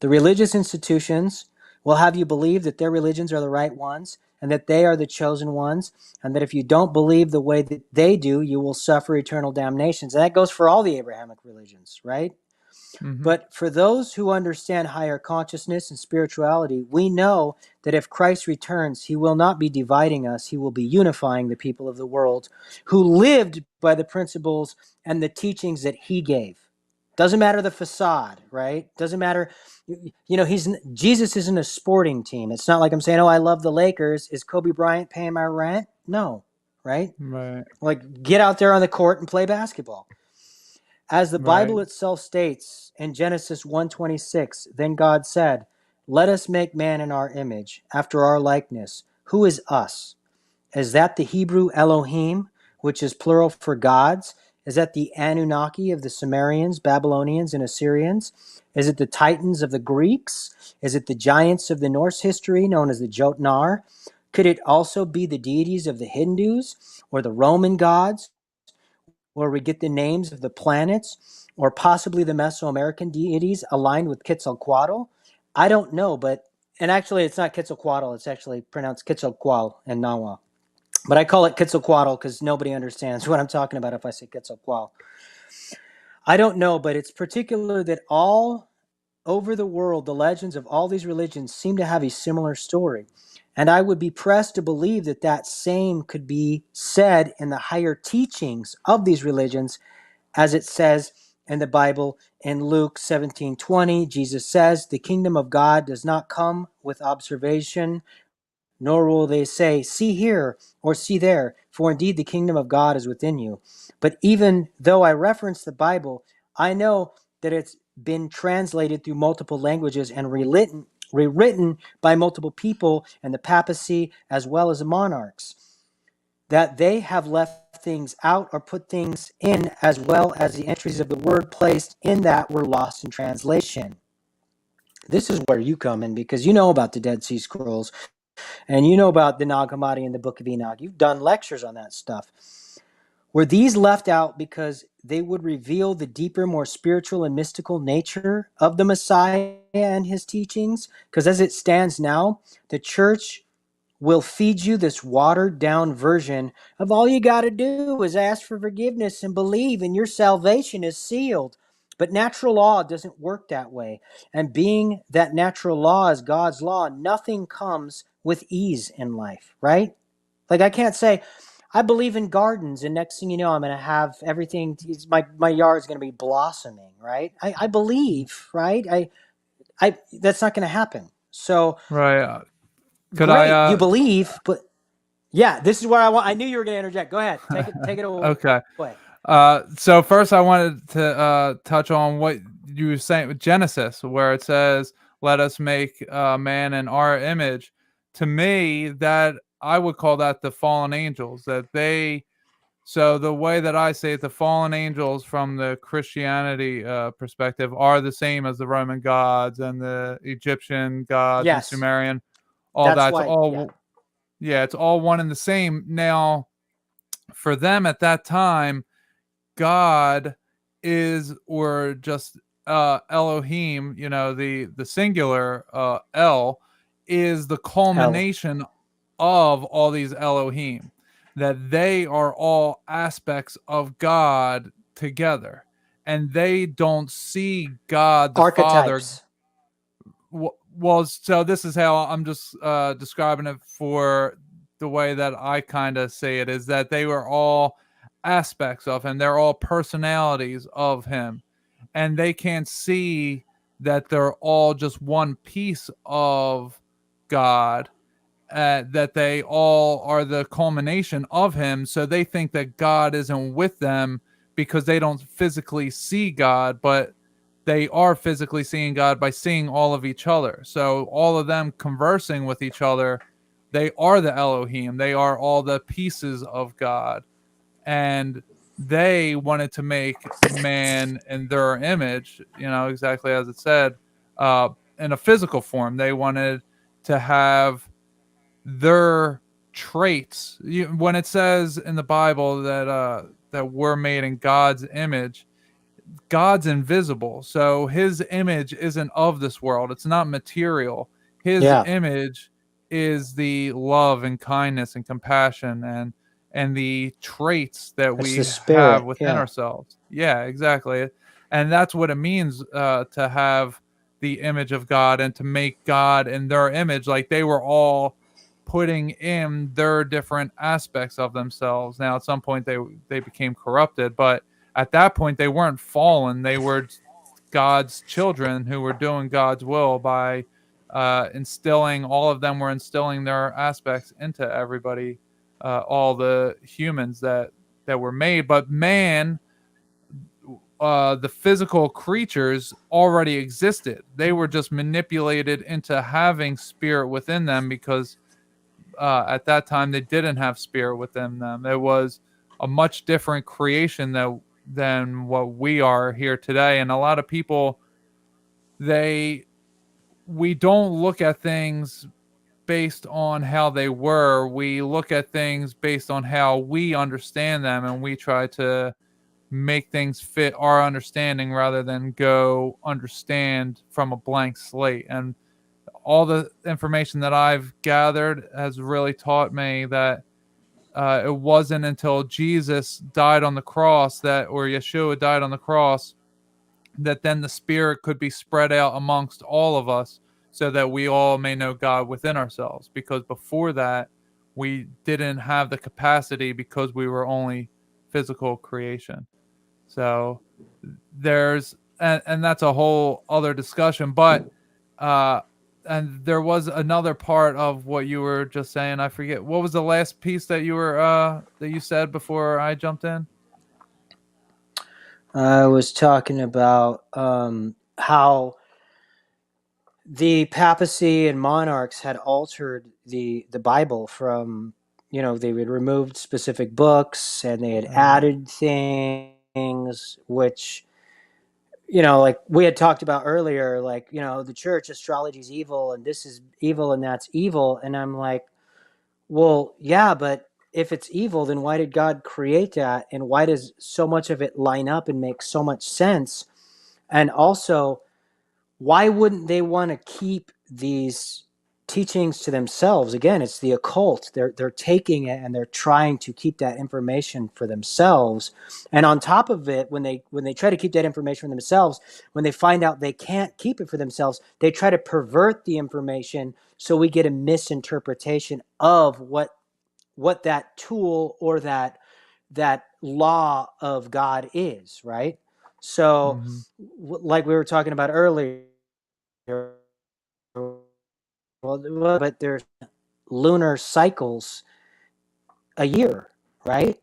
The religious institutions will have you believe that their religions are the right ones and that they are the chosen ones, and that if you don't believe the way that they do, you will suffer eternal damnations. And that goes for all the Abrahamic religions, right? Mm-hmm. But for those who understand higher consciousness and spirituality, we know that if Christ returns, he will not be dividing us. He will be unifying the people of the world who lived by the principles and the teachings that he gave. Doesn't matter the facade, right? Doesn't matter. You know, Jesus isn't a sporting team. It's not like I'm saying, oh, I love the Lakers. Is Kobe Bryant paying my rent? No, right? Right. Like, get out there on the court and play basketball. As the Right. Bible itself states in Genesis 1:26, then God said, "Let us make man in our image, after our likeness." Who is us? Is that the Hebrew Elohim, which is plural for gods? Is that the Anunnaki of the Sumerians, Babylonians, and Assyrians? Is it the Titans of the Greeks? Is it the giants of the Norse history known as the Jotnar? Could it also be the deities of the Hindus or the Roman gods, where we get the names of the planets, or possibly the Mesoamerican deities aligned with Quetzalcoatl? I don't know, and actually it's not Quetzalcoatl, it's actually pronounced Quetzalcoatl in Nahuatl. But I call it Quetzalcoatl because nobody understands what I'm talking about if I say Quetzalcoatl. I don't know, but it's particular that all over the world, the legends of all these religions seem to have a similar story. And I would be pressed to believe that that same could be said in the higher teachings of these religions, as it says in the Bible in Luke 17:20. Jesus says, "The kingdom of God does not come with observation, nor will they say, 'See here,' or 'See there,' for indeed the kingdom of God is within you." But even though I reference the Bible, I know that it's been translated through multiple languages and rewritten by multiple people and the papacy as well as the monarchs, that they have left things out or put things in, as well as the entries of the word placed in that were lost in translation. This is where you come in, because you know about the Dead Sea Scrolls. And you know about the Nag Hammadi and the Book of Enoch. You've done lectures on that stuff. Were these left out because they would reveal the deeper, more spiritual and mystical nature of the Messiah and his teachings? Because as it stands now, the church will feed you this watered down version of all you got to do is ask for forgiveness and believe, and your salvation is sealed. But natural law doesn't work that way. And being that natural law is God's law, nothing comes with ease in life, right? Like I can't say, I believe in gardens, and next thing you know, I'm going to have everything, my yard's going to be blossoming, right? I believe, right? I that's not going to happen. So Right. Could great, you I believe, but yeah, this is where I knew you were going to interject. Go ahead. Take it away. okay. So first I wanted to touch on what you were saying with Genesis, where it says, "Let us make man in our image." To me, that I would call that the fallen angels. So the way that I say it, the fallen angels from the Christianity perspective are the same as the Roman gods and the Egyptian gods and Yes. Sumerian. All That's that's why, all. Yeah, it's all one and the same. Now, for them at that time, God is, or just Elohim, the singular El, is the culmination of all these Elohim, that they are all aspects of God together, and they don't see God the archetypes. Father. Well, so this is how I'm just describing it for the way that I kind of say it, is that they were all aspects of him. They're all personalities of him, and they can't see that they're all just one piece of God, that they all are the culmination of him. So they think that God isn't with them because they don't physically see God, but they are physically seeing God by seeing all of each other. So all of them conversing with each other, they are the Elohim. They are all the pieces of God. And they wanted to make man in their image, exactly as it said, in a physical form. They wanted to have their traits. When it says in the Bible that we're made in God's image, God's invisible, so his image isn't of this world. It's not material. His image is the love and kindness and compassion and the traits that That's we the spirit, have within ourselves. Yeah, exactly. And that's what it means to have the image of God and to make God in their image. Like they were all putting in their different aspects of themselves. Now, at some point, they became corrupted, but at that point, they weren't fallen. They were God's children who were doing God's will by instilling. All of them were instilling their aspects into everybody, all the humans that were made. But man, the physical creatures already existed. They were just manipulated into having spirit within them because at that time they didn't have spirit within them. It was a much different creation than what we are here today. And a lot of people, we don't look at things based on how they were. We look at things based on how we understand them, and we try to make things fit our understanding rather than go understand from a blank slate. And all the information that I've gathered has really taught me that it wasn't until Jesus died on the cross or Yeshua died on the cross, that then the spirit could be spread out amongst all of us so that we all may know God within ourselves. Because before that, we didn't have the capacity because we were only physical creation. So and that's a whole other discussion, but and there was another part of what you were just saying. I forget, what was the last piece that you said before I jumped in? I was talking about how the papacy and monarchs had altered the Bible from, they had removed specific books and they had added things which, like we had talked about earlier, like, the church, astrology is evil and this is evil and that's evil. And I'm like, well, yeah, but if it's evil, then why did God create that? And why does so much of it line up and make so much sense? And also, why wouldn't they want to keep these teachings to themselves? Again, it's the occult. They're taking it and they're trying to keep that information for themselves. And on top of it, when they try to keep that information for themselves, when they find out they can't keep it for themselves, they try to pervert the information so we get a misinterpretation of what that tool or that law of God is, right? So, like we were talking about earlier, but there's lunar cycles a year, right?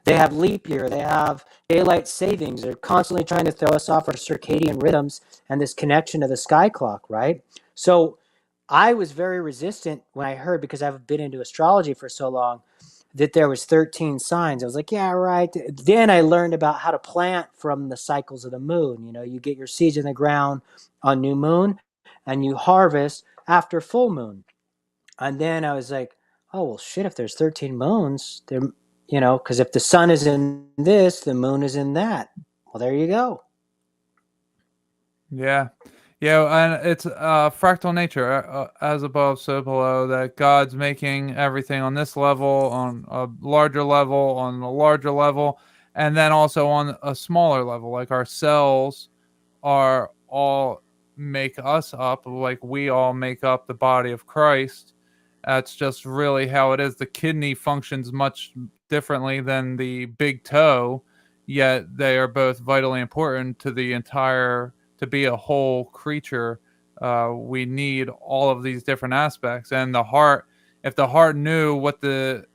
They have leap year, they have daylight savings. They're constantly trying to throw us off our circadian rhythms and this connection to the sky clock, right? So I was very resistant when I heard, because I've been into astrology for so long, that there was 13 signs. I was like, yeah, right. Then I learned about how to plant from the cycles of the moon. You get your seeds in the ground on new moon and you harvest after full moon. And then I was like, oh, well, shit, if there's 13 moons, there, because if the sun is in this, the moon is in that. Well, there you go. Yeah. And it's fractal nature, as above, so below, that God's making everything on this level, on a larger level, on a larger level, and then also on a smaller level. Like our cells are all make us up, like we all make up the body of Christ. That's just really how it is. The kidney functions much differently than the big toe, yet they are both vitally important to to be a whole creature. We need all of these different aspects. And the heart, if the heart knew what the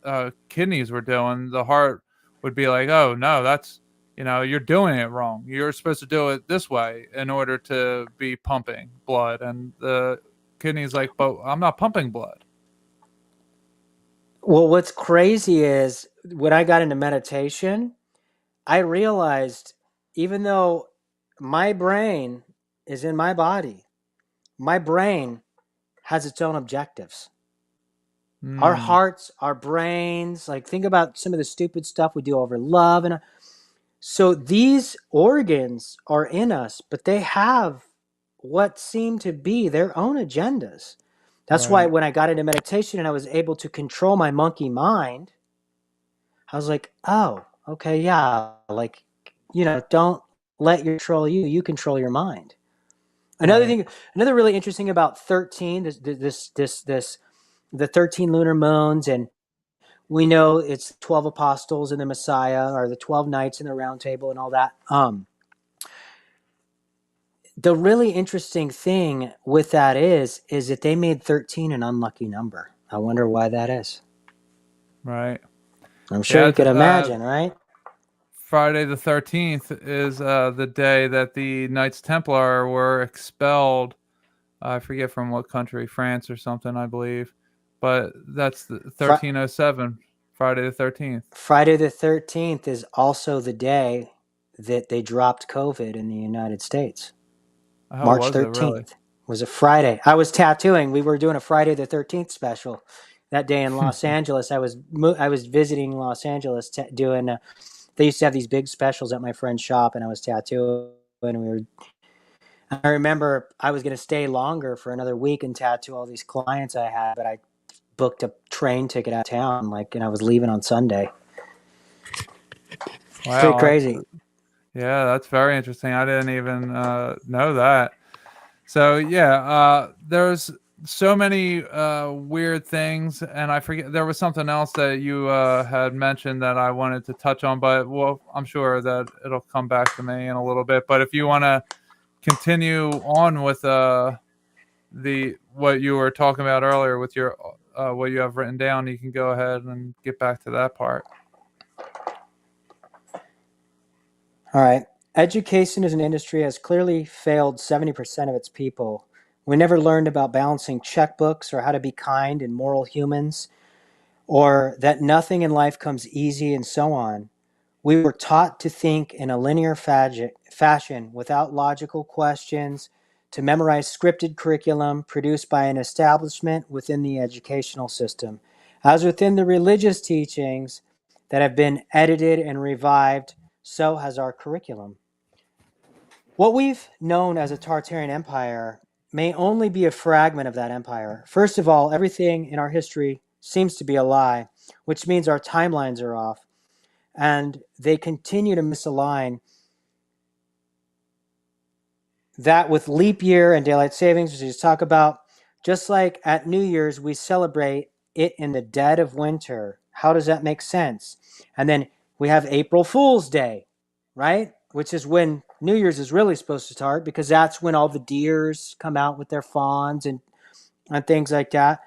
kidneys were doing, the heart would be like, oh, no, that's, you're doing it wrong. You're supposed to do it this way in order to be pumping blood. And the kidney's like, but I'm not pumping blood. Well, what's crazy is when I got into meditation, I realized even though my brain is in my body, my brain has its own objectives. Our hearts, our brains, like think about some of the stupid stuff we do over love. And so these organs are in us, but they have what seem to be their own agendas. That's why when I got into meditation and I was able to control my monkey mind, I was like, oh, okay, yeah. Like, don't let you control you. You control your mind. Another really interesting about 13, the 13 lunar moons, and we know it's 12 apostles and the Messiah, or the 12 knights in the round table and all that. The really interesting thing with that is that they made 13 an unlucky number. I wonder why that is. Right. I'm sure you could imagine, right? Friday the 13th is the day that the Knights Templar were expelled. I forget from what country, France or something, I believe. But that's the 1307, Friday the 13th. Friday the 13th is also the day that they dropped COVID in the United States. How March was 13th it really? was a Friday. I was tattooing. We were doing a Friday the 13th special that day in Los Angeles. I was visiting Los Angeles doing. They used to have these big specials at my friend's shop, and I was tattooing. I remember I was going to stay longer for another week and tattoo all these clients I had, but I booked a train ticket out of town, and I was leaving on Sunday. Wow, pretty crazy. Yeah, that's very interesting. I didn't even know that. So yeah, there's so many weird things, and I forget there was something else that you had mentioned that I wanted to touch on, but well, I'm sure that it'll come back to me in a little bit. But if you want to continue on with what you were talking about earlier with your what you have written down, you can go ahead and get back to that part. All right. Education as an industry has clearly failed 70% of its people. We never learned about balancing checkbooks or how to be kind and moral humans, or that nothing in life comes easy and so on. We were taught to think in a linear fashion without logical questions, to memorize scripted curriculum produced by an establishment within the educational system. As within the religious teachings that have been edited and revived, so has our curriculum. What we've known as a Tartarian empire may only be a fragment of that empire. First of all, everything in our history seems to be a lie, which means our timelines are off, and they continue to misalign. That with leap year and daylight savings, which we just talk about, just like at New Year's, we celebrate it in the dead of winter. How does that make sense? And then we have April Fool's Day, right? Which is when New Year's is really supposed to start, because that's when all the deers come out with their fawns and things like that.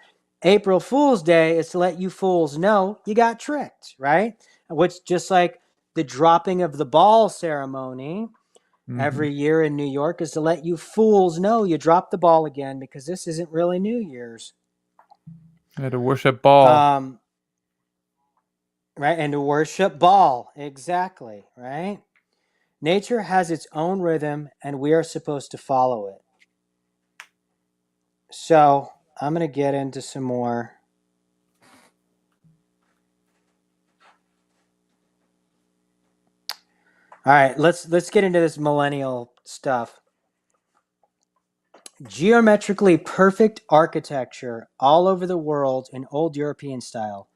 April Fool's Day is to let you fools know you got tricked, right? Which, just like the dropping of the ball ceremony every year in New York, is to let you fools know you dropped the ball again, because this isn't really New Year's. Yeah, to worship ball. Right, and to worship ball, exactly, right? Nature has its own rhythm, and we are supposed to follow it. So I'm going to get into some more. All right, let's get into this millennial stuff. Geometrically perfect architecture all over the world in old European style.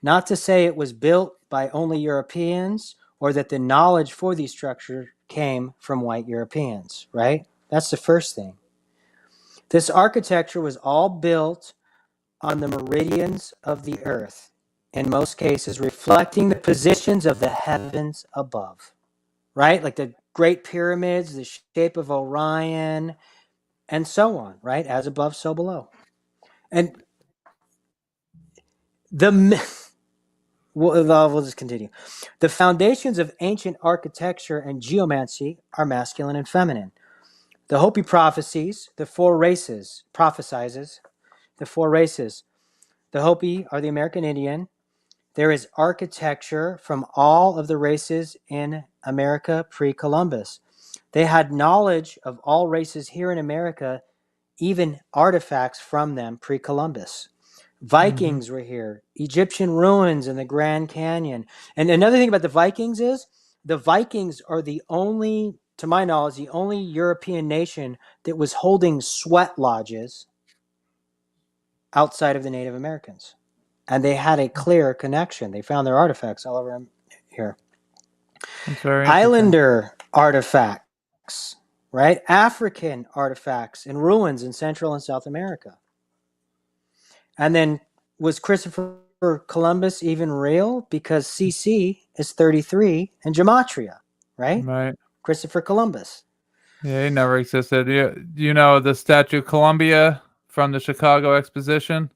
Not to say it was built by only Europeans, or that the knowledge for these structures came from white Europeans, right? That's the first thing. This architecture was all built on the meridians of the earth, in most cases reflecting the positions of the heavens above, right? Like the Great Pyramids, the shape of Orion, and so on, right? As above, so below. And we'll just continue. The foundations of ancient architecture and geomancy are masculine and feminine. The Hopi prophecies, the four races, prophesizes the four races. The Hopi are the American Indian. There is architecture from all of the races in America pre-Columbus. They had knowledge of all races here in America, even artifacts from them pre-Columbus. Vikings were here, Egyptian ruins in the Grand Canyon. And another thing about the Vikings is the Vikings are the only, to my knowledge, the only European nation that was holding sweat lodges outside of the Native Americans. And they had a clear connection. They found their artifacts all over here. Islander artifacts, right? African artifacts and ruins in Central and South America. And then, was Christopher Columbus even real? Because CC is 33 in Gematria, right? Right. Christopher Columbus. Yeah, he never existed. You know the Statue of Columbia from the Chicago Exposition?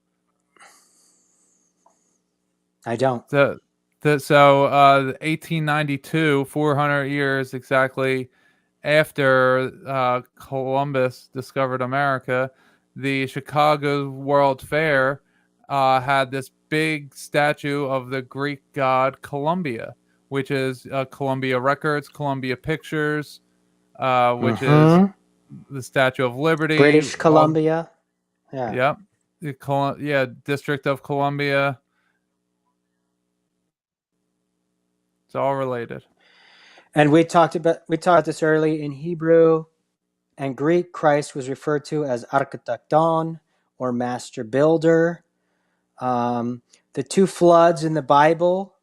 I don't. 1892, 400 years exactly after Columbus discovered America, the Chicago World Fair had this big statue of the Greek god Columbia, which is Columbia Records, Columbia Pictures, which is the Statue of Liberty, British Columbia. Yeah. Yep. District of Columbia. It's all related. And we talked this early. In Hebrew and Greek, Christ was referred to as architekton, or master builder. The two floods in the Bible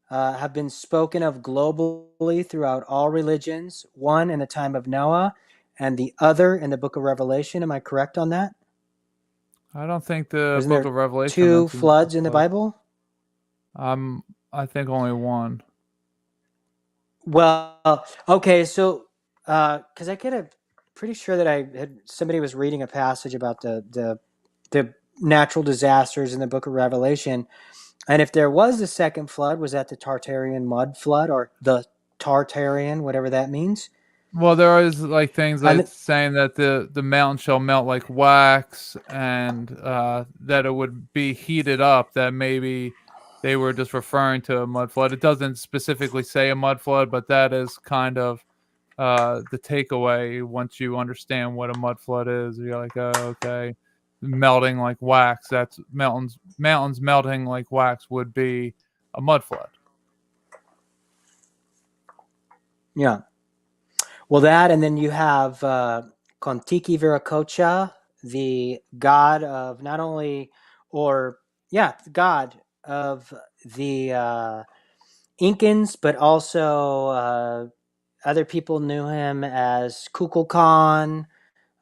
have been spoken of globally throughout all religions, one in the time of Noah and the other in the book of Revelation. Am I correct on that? I don't think the Isn't book there of Revelation two mentions floods in the Bible? I think only one. Well, okay, so because I get a pretty sure that somebody was reading a passage about the natural disasters in the book of Revelation, and if there was a second flood, was that the Tartarian mud flood, or the Tartarian, whatever that means? Well, there is like things like saying that the mountain shall melt like wax, and that it would be heated up. That maybe they were just referring to a mud flood. It doesn't specifically say a mud flood, but that is kind of the takeaway. Once you understand what a mud flood is, you're like, oh, okay, melting like wax. That's mountains melting like wax would be a mud flood. Yeah. Well, that, and then you have Kontiki Viracocha, the god of not only, the god of the Incans, but also other people knew him as Kukulkan,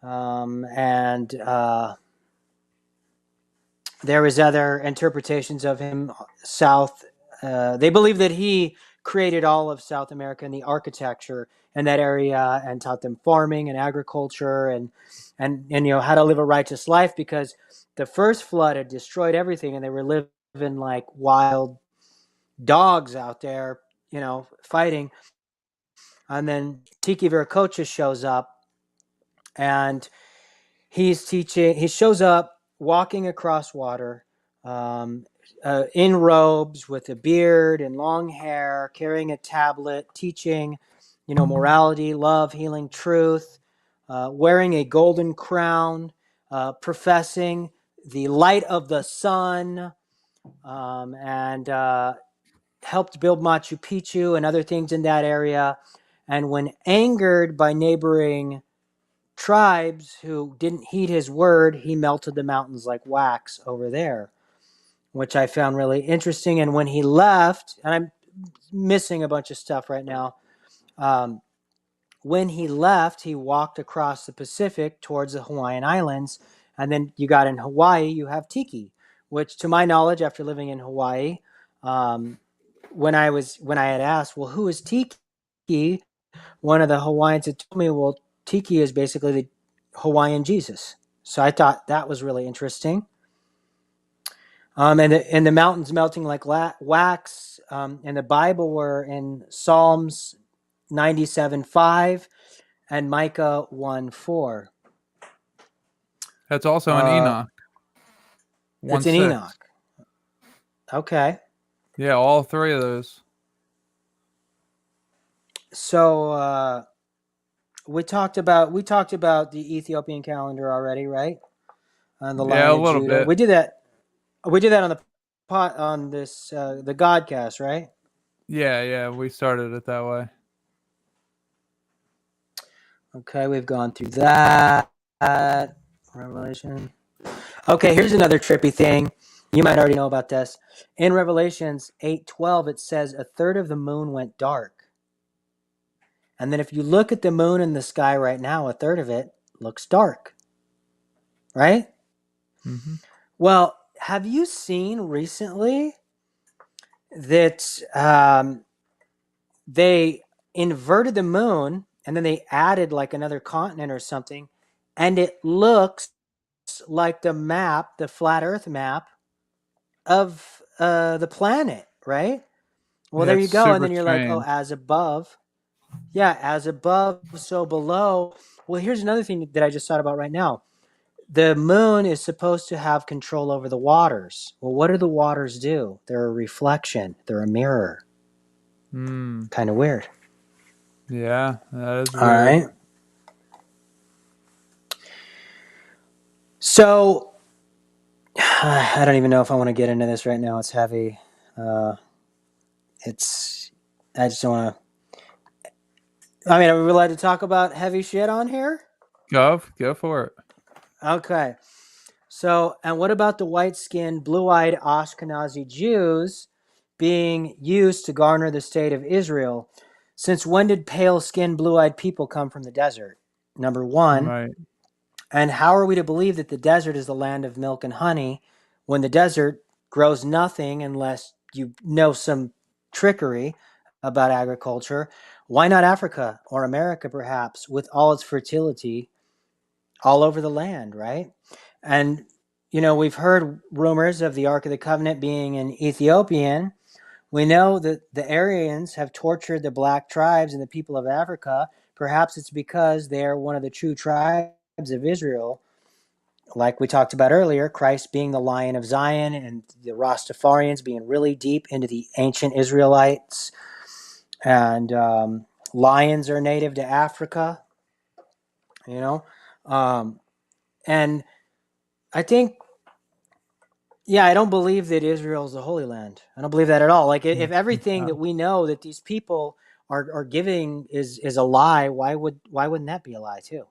and there was other interpretations of him south. They believe that he created all of South America and the architecture in that area, and taught them farming and agriculture and how to live a righteous life, because the first flood had destroyed everything and they were living like wild dogs out there, fighting. And then Tiki Viracocha shows up, and he's teaching. He shows up walking across water, in robes with a beard and long hair, carrying a tablet, teaching, morality, love, healing, truth, wearing a golden crown, professing the light of the sun, and helped build Machu Picchu and other things in that area. And when angered by neighboring tribes who didn't heed his word, he melted the mountains like wax over there, which I found really interesting. And when he left, and I'm missing a bunch of stuff right now, when he left, he walked across the Pacific towards the Hawaiian Islands. And then you got in Hawaii, you have tiki, which, to my knowledge, after living in Hawaii, when I had asked, well, who is tiki? One of the Hawaiians had told me, well, tiki is basically the Hawaiian Jesus. So I thought that was really interesting. And the mountains melting like wax in the Bible were in Psalms 97:5 and Micah 1:4. That's also in Enoch. It's in Enoch. Okay. Yeah, all three of those. So we talked about the Ethiopian calendar already, right? On the line a of little Judah. bit. We did that on the on this the Godcast, right? Yeah, we started it that way. Okay, we've gone through that. Revelation. Okay, here's another trippy thing. You might already know about this. In Revelations 8:12, it says a third of the moon went dark. And then if you look at the moon in the sky right now, a third of it looks dark. Right? Mm-hmm. Well, have you seen recently that they inverted the moon and then they added like another continent or something, and it looks like the map, the flat Earth map of the planet, right? Well, Yeah, there it's you go. And super then you're like, oh, strange. as above. Yeah, as above, so below. Well, here's another thing that I just thought about right now. The moon is supposed to have control over the waters. Well, what do the waters do? They're a reflection. They're a mirror. Hmm. Kind of weird. Yeah, that is All weird. right. So I don't even know if I want to get into this right now. It's heavy. I just don't want to. I mean, are we allowed to talk about heavy shit on here? Go for it. Okay. So, and what about the white-skinned, blue-eyed Ashkenazi Jews being used to garner the state of Israel? Since when did pale-skinned, blue-eyed people come from the desert? Number one. Right. And how are we to believe that the desert is the land of milk and honey when the desert grows nothing unless you know some trickery about agriculture? Why not Africa or America, perhaps, with all its fertility all over the land, right? And, we've heard rumors of the Ark of the Covenant being an Ethiopian. We know that the Aryans have tortured the black tribes and the people of Africa. Perhaps it's because they are one of the true tribes of Israel. Like we talked about earlier, Christ being the Lion of Zion and the Rastafarians being really deep into the ancient Israelites. And lions are native to Africa, and I think, I don't believe that Israel is the Holy Land. I don't believe that at all. Like, if everything that we know that these people are giving is a lie, why wouldn't that be a lie too?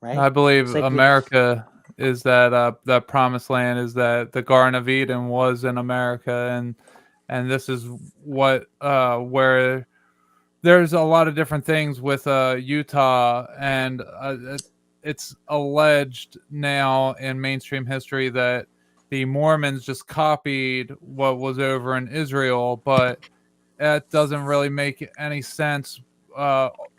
Right? I believe It's like America is that promised land, is that the Garden of Eden was in America, and this is what where there's a lot of different things with Utah, and it's alleged now in mainstream history that the Mormons just copied what was over in Israel, but that doesn't really make any sense.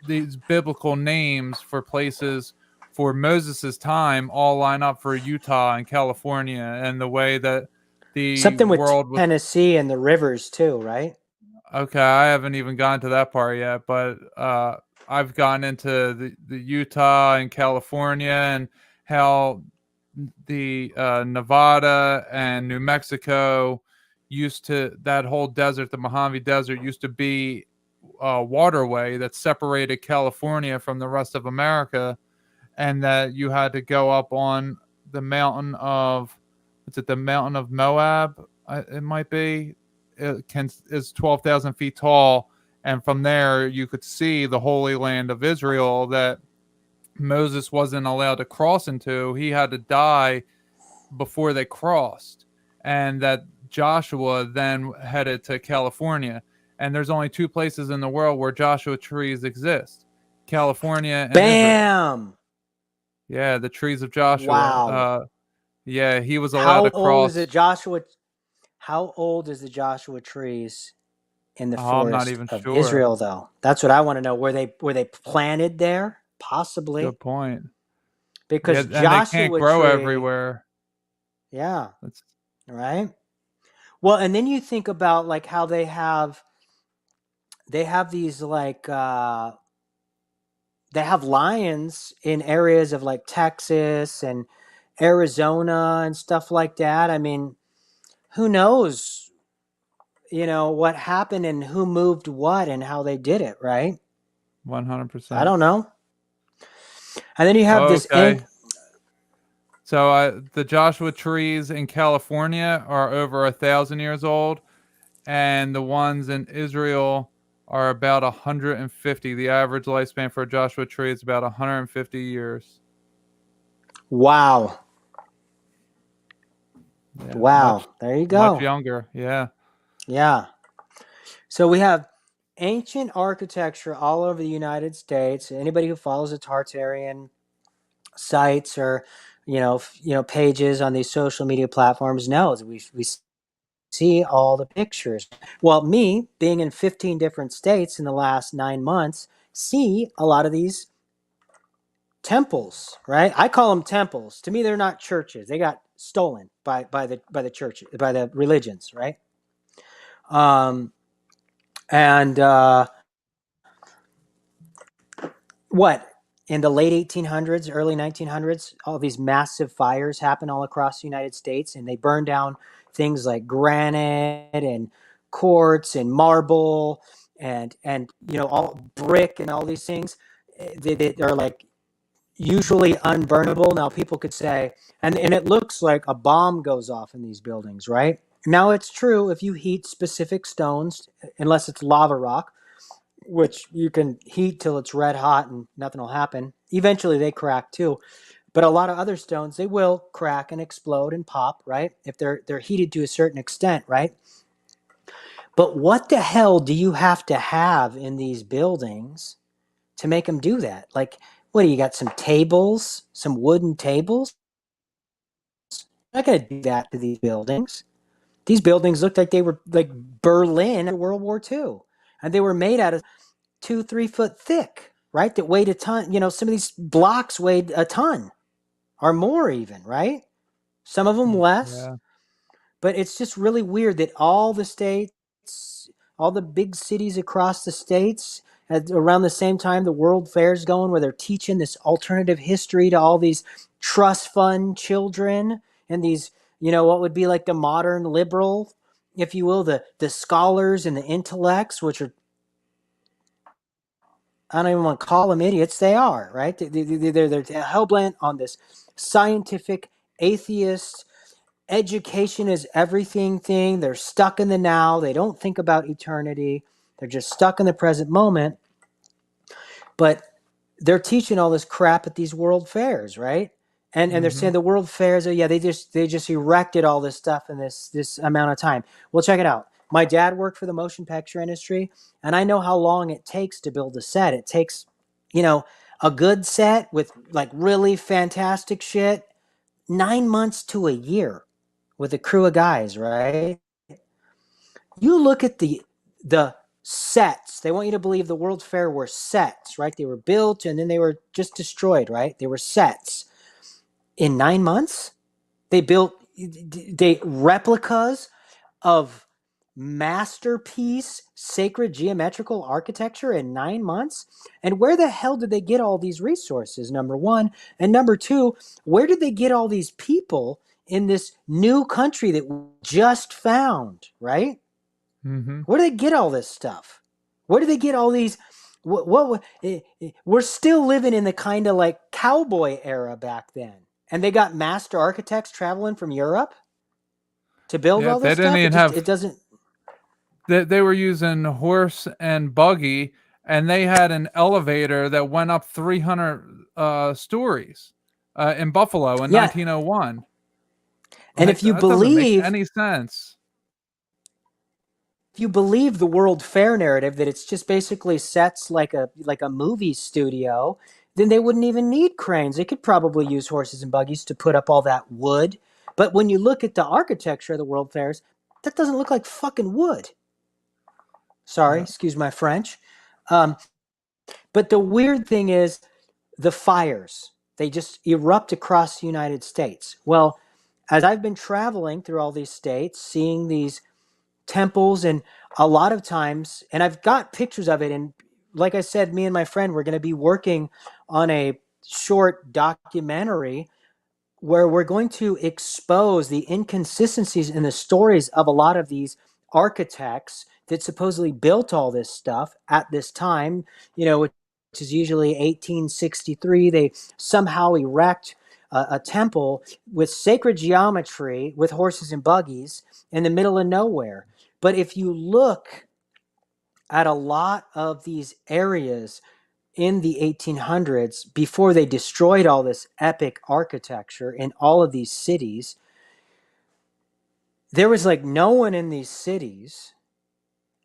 These biblical names for places for Moses's time all line up for Utah and California, and the way that the something with world was. Tennessee and the rivers too, right? Okay, I haven't even gotten to that part yet, but I've gotten into the Utah and California, and how the Nevada and New Mexico that whole desert, the Mojave Desert, used to be a waterway that separated California from the rest of America, and that you had to go up on the mountain of, is it the mountain of Moab? It might be. Is 12,000 feet tall, and from there you could see the Holy Land of Israel that Moses wasn't allowed to cross into. He had to die before they crossed, and that Joshua then headed to California. And there's only two places in the world where Joshua trees exist: California and Israel. Bam! Yeah, the trees of Joshua. Wow. Yeah, he was allowed How to old is it, cross. Joshua? How old is the Joshua trees in the I'm not forest even of sure. Israel, though? That's what I want to know. Were they planted there? Possibly. Good point. Yeah, Because and they can't Joshua grow tree, everywhere. yeah, That's right. Well, and then you think about like how they have these like they have lions in areas of like Texas and Arizona and stuff like that. I mean, who knows, what happened and who moved what and how they did it, right? 100%. I don't know. And then you have this Okay. So the Joshua trees in California are over 1,000 years old, and the ones in Israel are about 150. The average lifespan for a Joshua tree is about 150 years. Wow. Yeah, Wow. There you go. Much younger. Yeah. Yeah. So we have ancient architecture all over the United States. Anybody who follows the Tartarian sites or pages on these social media platforms knows we see all the pictures. Well, me being in 15 different states in the last 9 months, see a lot of these temples, right? I call them temples. To me, they're not churches. They got stolen by the churches, by the religions, right? And what? In the late 1800s, early 1900s, all these massive fires happen all across the United States, and they burn down things like granite and quartz and marble and all brick and all these things that are like usually unburnable. Now people could say, and it looks like a bomb goes off in these buildings, right? Now it's true if you heat specific stones, unless it's lava rock, which you can heat till it's red hot and nothing will happen. Eventually they crack too. But a lot of other stones, they will crack and explode and pop, right? If they're heated to a certain extent, right? But what the hell do you have to have in these buildings to make them do that? Like, what do you got? Some tables, some wooden tables? I'm not going to do that to these buildings. These buildings looked like they were like Berlin in World War II. And they were made out of 2-3 foot thick, right? That weighed a ton. Some of these blocks weighed a ton or more even, right? Some of them less. Yeah. But it's just really weird that all the states, all the big cities across the states, around the same time the World Fair's going, where they're teaching this alternative history to all these trust fund children and these, what would be like the modern liberal, if you will, the scholars and the intellects, which are, I don't even want to call them idiots. They are, right? They're hellbent on this scientific atheist education is everything thing. They're stuck in the now. They don't think about eternity. They're just stuck in the present moment. But they're teaching all this crap at these world fairs, right? And they're saying the world fairs, they just erected all this stuff in this amount of time. Well, check it out. My dad worked for the motion picture industry, and I know how long it takes to build a set. It takes, a good set with like really fantastic shit, 9 months to a year with a crew of guys, right? You look at the sets. They want you to believe the World's Fair were sets, right? They were built and then they were just destroyed, right? They were sets. In 9 months, they built replicas of masterpiece sacred geometrical architecture in 9 months. And where the hell did they get all these resources, number one? And number two, where did they get all these people in this new country that we just found, right? Where do they get all this stuff? Where do they get all these? We're still living in the kind of like cowboy era back then. And they got master architects traveling from Europe to build all this they didn't stuff. even It doesn't. They were using horse and buggy, and they had an elevator that went up 300 stories in Buffalo in 1901. And if you that doesn't make believe any sense, if you believe the World Fair narrative that it's just basically sets like a movie studio, then they wouldn't even need cranes. They could probably use horses and buggies to put up all that wood. But when you look at the architecture of the World Fairs, that doesn't look like fucking wood. Sorry, excuse my French. But the weird thing is the fires. They just erupt across the United States. Well, as I've been traveling through all these states, seeing these temples, and a lot of times, and I've got pictures of it, and like I said, me and my friend we're going to be working on a short documentary where we're going to expose the inconsistencies in the stories of a lot of these architects that supposedly built all this stuff at this time, which is usually 1863. They somehow erect a temple with sacred geometry with horses and buggies in the middle of nowhere. But if you look at a lot of these areas in the 1800s, before they destroyed all this epic architecture in all of these cities, there was like no one in these cities,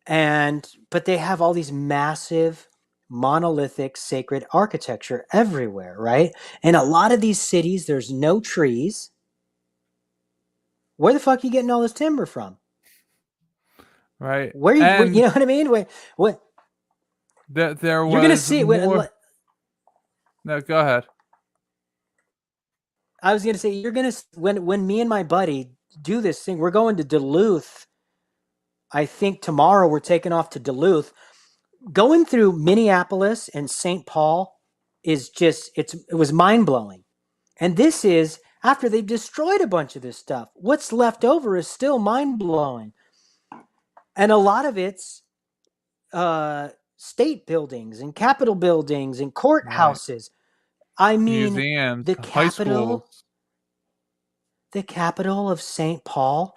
but they have all these massive monolithic sacred architecture everywhere, right? In a lot of these cities, there's no trees. Where the fuck are you getting all this timber from? right? Where you know what I mean? What? There You're gonna was see. more. No, go ahead. I was gonna say you're gonna when me and my buddy do this thing. We're going to Duluth I think tomorrow we're taking off to Duluth. Going through Minneapolis and St. Paul is just, it was mind-blowing. And this is after they've destroyed a bunch of this stuff. What's left over is still mind-blowing. And a lot of it's state buildings and Capitol buildings and courthouses. I mean, museums, the high schools. The capital of St. Paul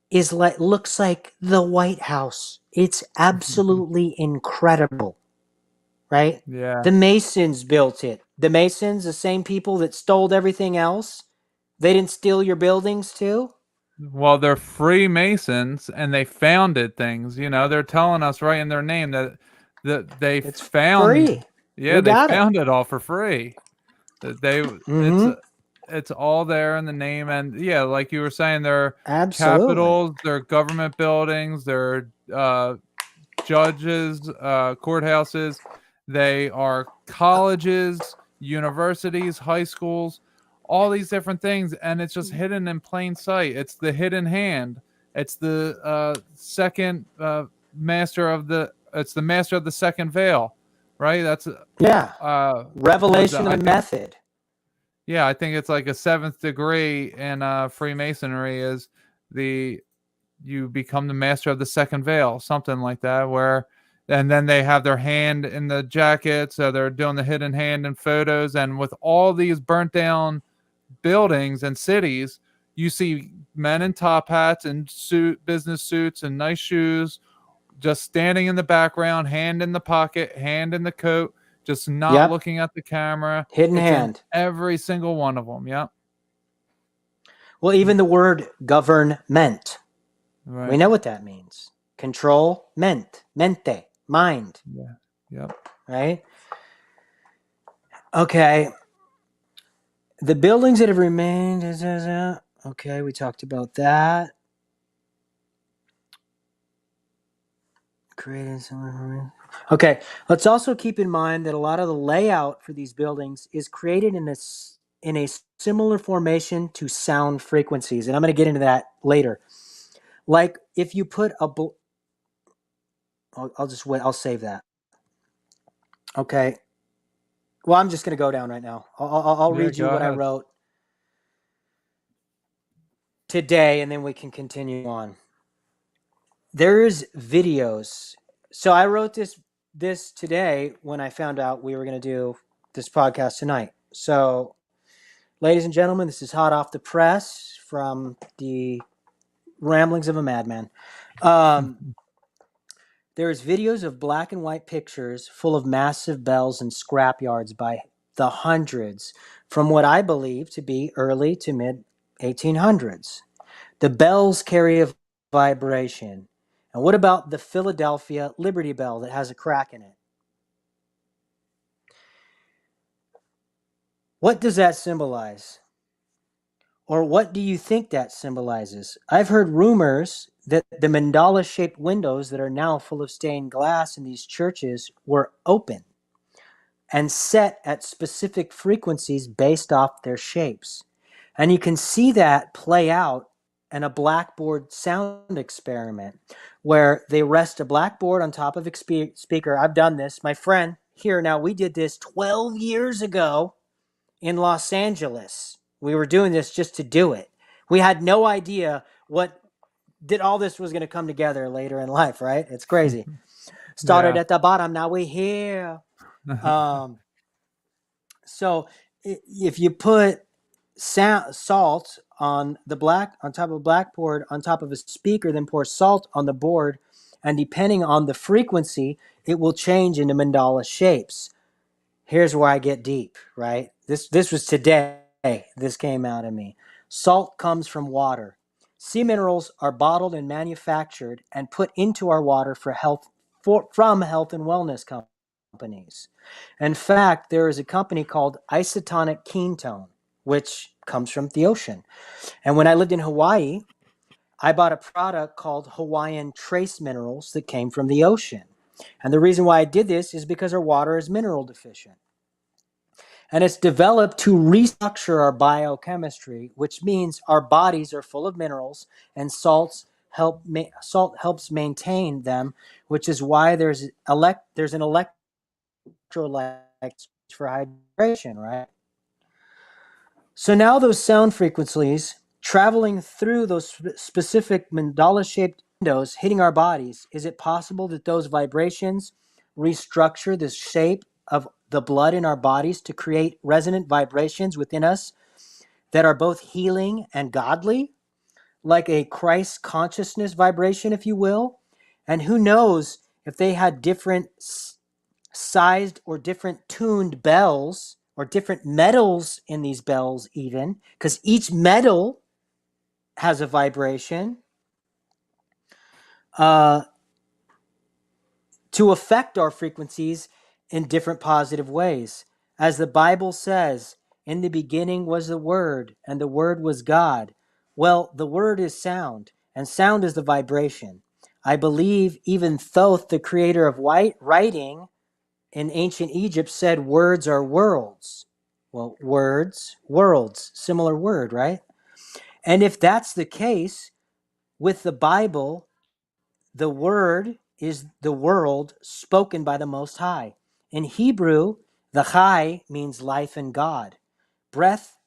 is looks like the White House. It's absolutely incredible, right? Yeah. The Masons built it. The Masons, the same people that stole everything else, they didn't steal your buildings too? Well, they're Freemasons and they founded things. You know, they're telling us right in their name that they It's found. free. Yeah, We they got found it all for free. That they Mhm. it's all there in the name, and yeah, like you were saying, they're Absolutely. capitals, they're government buildings, they're judges, courthouses, they are colleges, universities, high schools, all these different things, and it's just hidden in plain sight. It's the hidden hand. It's the second master of the. It's the master of the second veil, right? That's revelation and method. Yeah, I think it's like a 7th degree in Freemasonry is you become the master of the second veil, something like that, and then they have their hand in the jacket, so they're doing the hidden hand in photos, and with all these burnt down buildings and cities, you see men in top hats and business suits and nice shoes, just standing in the background, hand in the pocket, hand in the coat, just not looking at the camera. Hidden hand. Every single one of them. Yep. Well, even the word government. Right. We know what that means. Control, mente, mind. Yeah. Yep. Right? Okay. The buildings that have remained. Okay, we talked about that. Okay, let's also keep in mind that a lot of the layout for these buildings is created in a similar formation to sound frequencies, and I'm going to get into that later. Like if you put I'll just wait. I'll save that. Okay. Well, I'm just going to go down right now. I'll read you what I wrote today, and then we can continue on. There's videos. So I wrote this today when I found out we were going to do this podcast tonight. So, ladies and gentlemen, this is hot off the press from the ramblings of a madman. There's videos of black and white pictures full of massive bells and scrapyards by the hundreds from what I believe to be early to mid 1800s. The bells carry a vibration. And what about the Philadelphia Liberty Bell that has a crack in it? What does that symbolize? Or what do you think that symbolizes? I've heard rumors that the mandala-shaped windows that are now full of stained glass in these churches were open and set at specific frequencies based off their shapes. And you can see that play out in a blackboard sound experiment where they rest a blackboard on top of a speaker. I've done this. My friend here, now we did this 12 years ago in Los Angeles. We were doing this just to do it. We had no idea all this was going to come together later in life, right? It's crazy. Started at the bottom, now we're here. So if you put salt on top of a blackboard, on top of a speaker, then pour salt on the board, and depending on the frequency, it will change into mandala shapes. Here's where I get deep, right? This was today. This came out of me. Salt comes from water. Sea minerals are bottled and manufactured and put into our water from health and wellness companies. In fact, there is a company called Isotonic Ketone, which comes from the ocean. And when I lived in Hawaii, I bought a product called Hawaiian Trace Minerals that came from the ocean. And the reason why I did this is because our water is mineral deficient. And it's developed to restructure our biochemistry, which means our bodies are full of minerals and salts salt helps maintain them, which is why there's an electrolyte for hydration, right? So now those sound frequencies traveling through those specific mandala-shaped windows hitting our bodies, is it possible that those vibrations restructure the shape of the blood in our bodies to create resonant vibrations within us that are both healing and godly, like a Christ consciousness vibration, if you will? And who knows if they had different sized or different tuned bells or different metals in these bells, even because each metal has a vibration to affect our frequencies in different positive ways. As the Bible says, in the beginning was the Word, and the Word was God. Well, the Word is sound, and sound is the vibration. I believe even Thoth, the creator of writing in ancient Egypt, said words are worlds. Well, words, worlds, similar word, right? And if that's the case with the Bible, the word is the world spoken by the Most High. In Hebrew, the Chai means life and God. Breath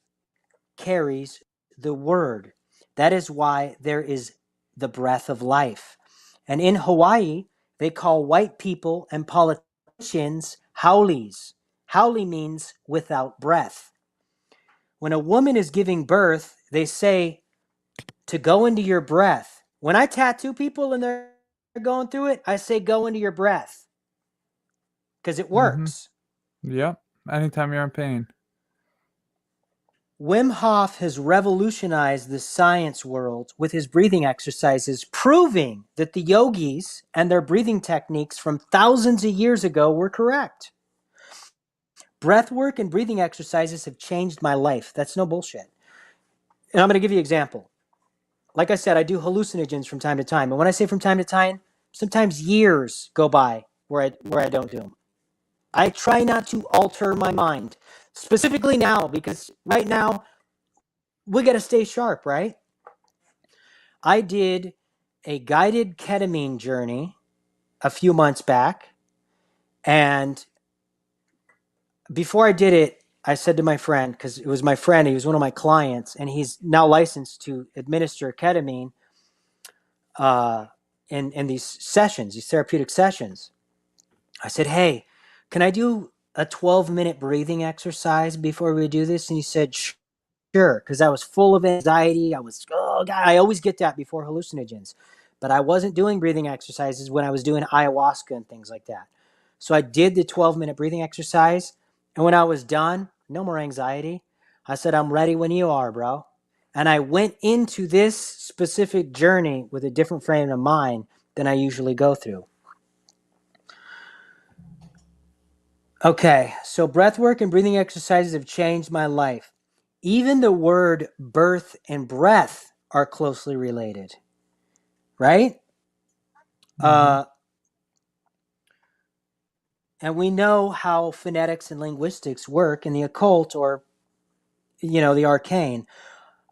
carries the word. That is why there is the breath of life. And in Hawaii, they call white people and politicians haulis. Hauli means without breath. When a woman is giving birth, they say to go into your breath. When I tattoo people and they're going through it, I say go into your breath because it works. Yep. Anytime you're in pain. Wim Hof has revolutionized the science world with his breathing exercises, proving that the yogis and their breathing techniques from thousands of years ago were correct. Breath work and breathing exercises have changed my life. That's no bullshit. And I'm going to give you an example. Like I said, I do hallucinogens from time to time. And when I say from time to time, sometimes years go by where I don't do them. I try not to alter my mind, specifically now, because right now we got to stay sharp, right? I did a guided ketamine journey a few months back. And before I did it, I said to my friend, because it was my friend, he was one of my clients, and he's now licensed to administer ketamine in these sessions, these therapeutic sessions. I said, hey, can I do a 12-minute breathing exercise before we do this? And he said, sure, because I was full of anxiety. Oh God, I always get that before hallucinogens. But I wasn't doing breathing exercises when I was doing ayahuasca and things like that. So I did the 12-minute breathing exercise. And when I was done, no more anxiety. I said, I'm ready when you are, bro. And I went into this specific journey with a different frame of mind than I usually go through. Okay, so breath work and breathing exercises have changed my life. Even the word birth and breath are closely related, right? And we know how phonetics and linguistics work in the occult or, the arcane.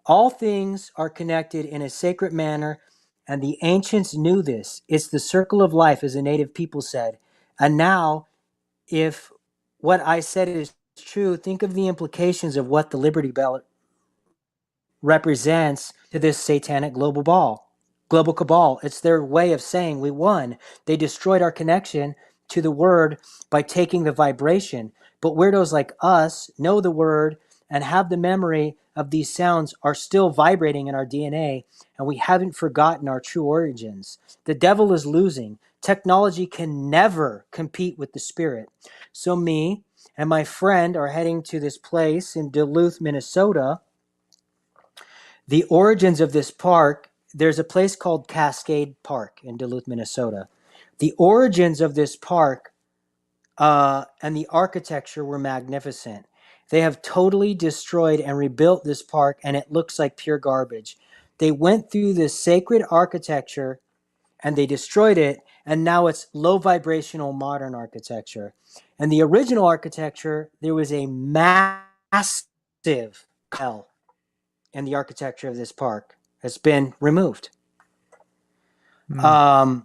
All things are connected in a sacred manner, and the ancients knew this. It's the circle of life, as the native people said. And now, if what I said is true, think of the implications of what the Liberty Bell represents to this satanic global cabal. It's their way of saying we won. They destroyed our connection to the word by taking the vibration. But weirdos like us know the word and have the memory of these sounds are still vibrating in our DNA, and we haven't forgotten our true origins. The devil is losing. Technology can never compete with the spirit. So me and my friend are heading to this place in Duluth, Minnesota. The origins of this park, there's a place called Cascade Park in Duluth, Minnesota. The origins of this park and the architecture were magnificent. They have totally destroyed and rebuilt this park, and it looks like pure garbage. They went through this sacred architecture and they destroyed it, and now it's low vibrational modern architecture. And the original architecture, there was a massive hell in the architecture of this park. Has been removed. Who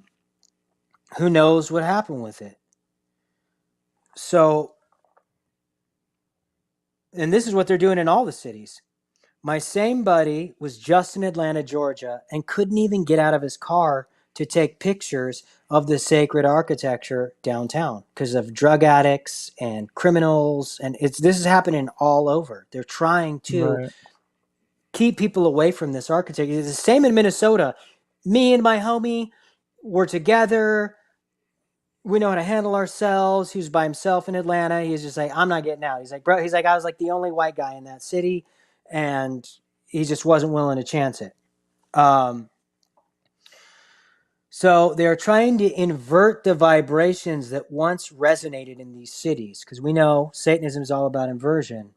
knows what happened with it? So, and this is what they're doing in all the cities. My same buddy was just in Atlanta, Georgia, and couldn't even get out of his car to take pictures of the sacred architecture downtown because of drug addicts and criminals. And this is happening all over. They're trying to keep people away from this architecture. It's the same in Minnesota. Me and my homie were together. We know how to handle ourselves. He was by himself in Atlanta. He's just like, I'm not getting out. He's like, bro, I was like the only white guy in that city. And he just wasn't willing to chance it. So they're trying to invert the vibrations that once resonated in these cities, because we know Satanism is all about inversion.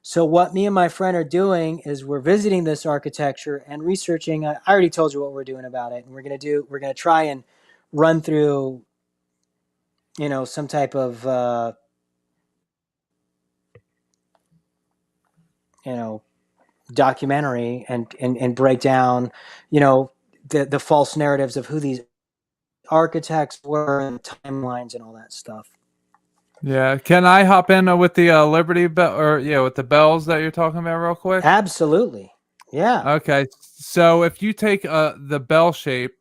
So what me and my friend are doing is we're visiting this architecture and researching. I already told you what we're doing about it, and we're going to try and run through, some type of, documentary and break down, the false narratives of who these architects were and timelines and all that stuff. Yeah. Can I hop in with the Liberty Bell with the bells that you're talking about real quick? Absolutely. Yeah. Okay. So if you take the bell shape,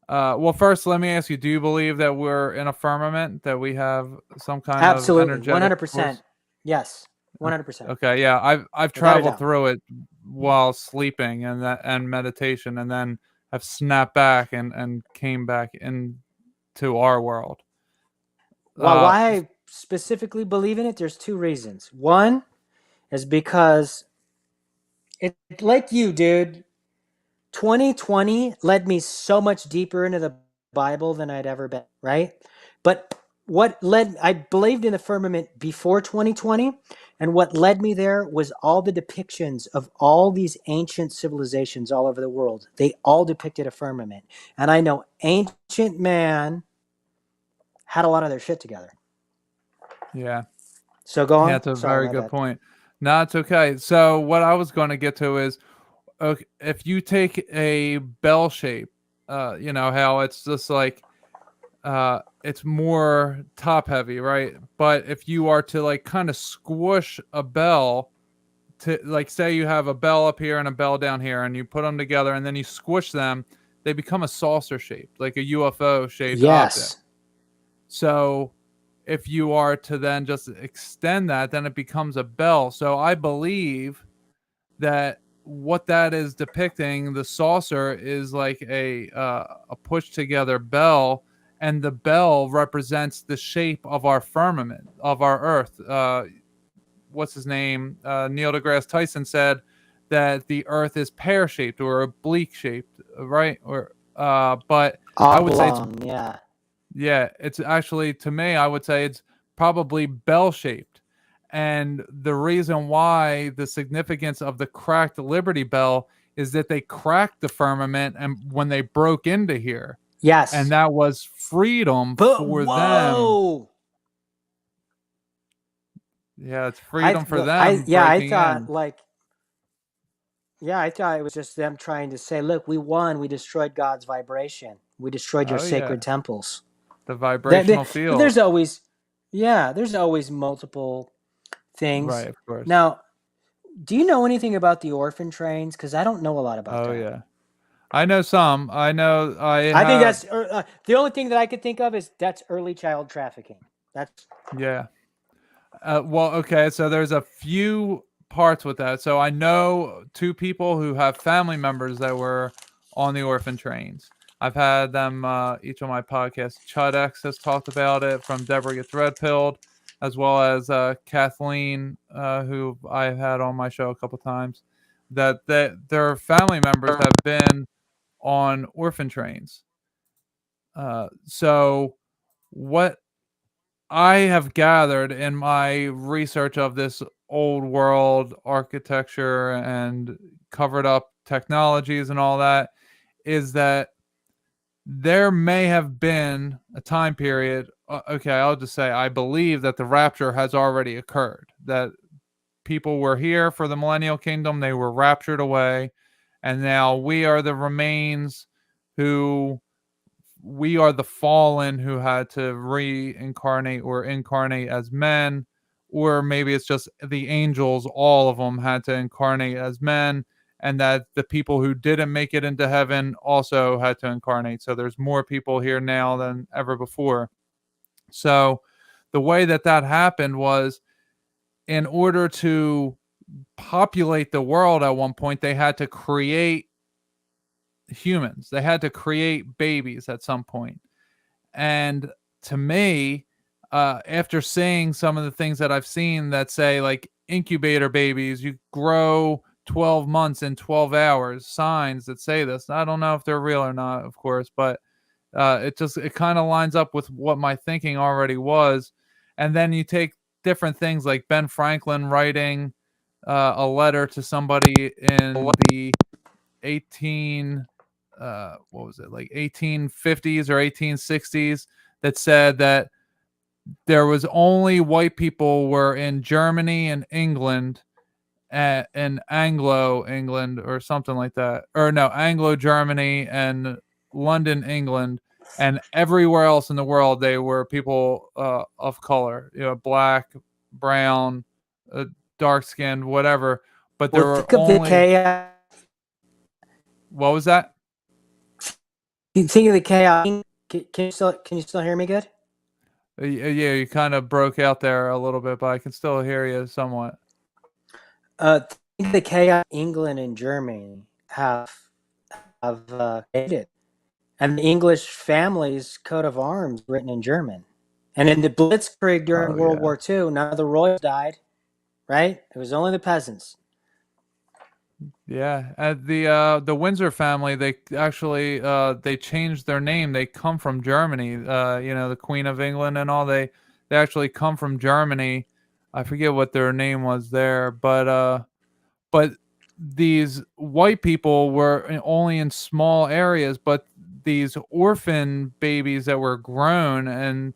well, first let me ask you: do you believe that we're in a firmament, that we have some kind of energetic 100%? force? Yes, 100%. Okay, yeah, I've traveled through it while sleeping and meditation, and then have snapped back and came back into our world. Well, why I specifically believe in it? There's two reasons. One is because it, like you, dude. 2020 led me so much deeper into the Bible than I'd ever been, right? But I believed in the firmament before 2020, and what led me there was all the depictions of all these ancient civilizations all over the world. They all depicted a firmament. And I know ancient man had a lot of their shit together. Yeah. So go on. Yeah, it's a very good point. No, it's okay. So what I was going to get to is, okay, if you take a bell shape, how it's just like, it's more top heavy, right? But if you are to like kind of squish a bell, to like say you have a bell up here and a bell down here, and you put them together and then you squish them, they become a saucer shape, like a UFO shaped object. So if you are to then just extend that, then it becomes a bell. So I believe that what that is depicting, the saucer, is like a pushed together bell, and the bell represents the shape of our firmament, of our earth. What's his name? Neil deGrasse Tyson said that the earth is pear shaped or oblique shaped, right? Or but I would say it's actually, to me, I would say it's probably bell shaped. And the reason why, the significance of the cracked Liberty Bell, is that they cracked the firmament and when they broke into here. Yes. And that was freedom for them. Yeah, it's freedom for them. I thought it was just them trying to say, look, we won. We destroyed God's vibration. We destroyed your sacred temples. The vibrational field. There's always multiple things. Right, of course. Now, do you know anything about the orphan trains? Because I don't know a lot about that. Oh, yeah. I know some. I think that's the only thing that I could think of is that's early child trafficking. Yeah. Well, okay. So there's a few parts with that. So I know two people who have family members that were on the orphan trains. I've had them each on my podcast. Chud X has talked about it, from Deborah Gets Red Pilled, as well as Kathleen, who I've had on my show a couple times, that their family members have been on orphan trains. So what I have gathered in my research of this old world architecture and covered up technologies and all that is that there may have been a time period. Okay, I'll just say I believe that the rapture has already occurred, that people were here for the Millennial Kingdom, they were raptured away, and now we are the remains who we are the fallen who had to reincarnate or incarnate as men, or maybe it's just the angels, all of them had to incarnate as men, and that the people who didn't make it into heaven also had to incarnate. So there's more people here now than ever before. So the way that happened was, in order to populate the world at one point, they had to create humans. They had to create babies at some point. And to me, after seeing some of the things that I've seen that say like incubator babies, you grow 12 months in 12 hours, signs that say this. I don't know if they're real or not, of course, but it kind of lines up with what my thinking already was. And then you take different things like Ben Franklin writing a letter to somebody in the 18 what was it, like 1850s or 1860s, that said that there was only white people were in Germany and England, and Anglo England or something like that, or no, Anglo Germany and London England, and everywhere else in the world they were people of color, black, brown, dark skinned, whatever, but there Well, were think of the only chaos. What was that? Think of the chaos. Can you still hear me good? Yeah, you kind of broke out there a little bit, but I can still hear you somewhat. Think of the chaos England and Germany have created, and the English family's coat of arms written in German. And in the Blitzkrieg during World War II, none of the royals died, right? It was only the peasants. Yeah, the Windsor family, they actually they changed their name. They come from Germany. The Queen of England and all, they actually come from Germany. I forget what their name was there, but these white people were only in small areas, but these orphan babies that were grown and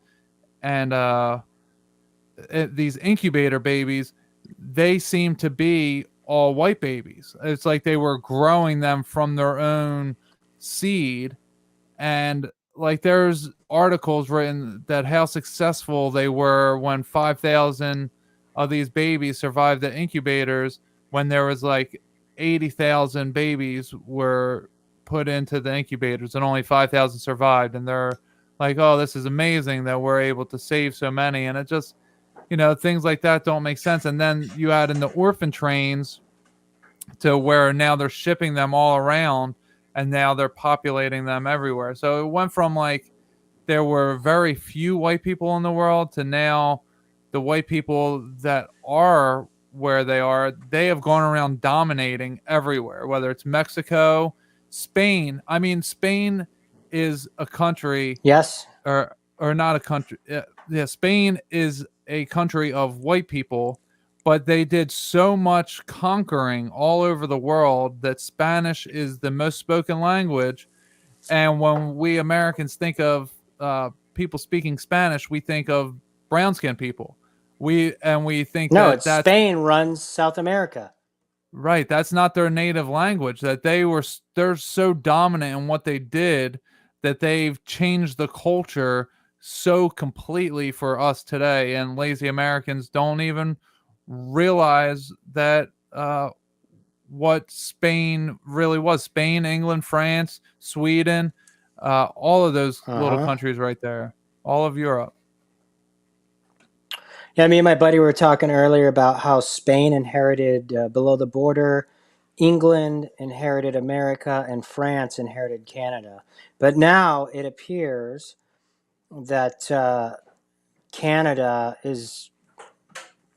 these incubator babies, they seem to be all white babies. It's like they were growing them from their own seed. And like there's articles written that how successful they were when 5,000 of these babies survived the incubators, when there was like 80,000 babies were put into the incubators and only 5,000 survived. And they're like, oh, this is amazing that we're able to save so many. And it just, things like that don't make sense. And then you add in the orphan trains to where now they're shipping them all around, and now they're populating them everywhere. So it went from like there were very few white people in the world to now the white people that are where they have gone around dominating everywhere, whether it's Mexico, Spain. I mean, Spain is a country. Yes. Or not a country. Yeah, Spain is a country of white people, but they did so much conquering all over the world that Spanish is the most spoken language. And when we Americans think of people speaking Spanish, we think of brown skinned people. We think that's Spain runs South America. Right, that's not their native language. That they're so dominant in what they did that they've changed the culture so completely for us today, and lazy Americans don't even realize that what Spain really was. Spain, England, France, Sweden, all of those little countries right there, all of Europe. Yeah, me and my buddy were talking earlier about how Spain inherited below the border, England inherited America, and France inherited Canada. But now it appears that Canada is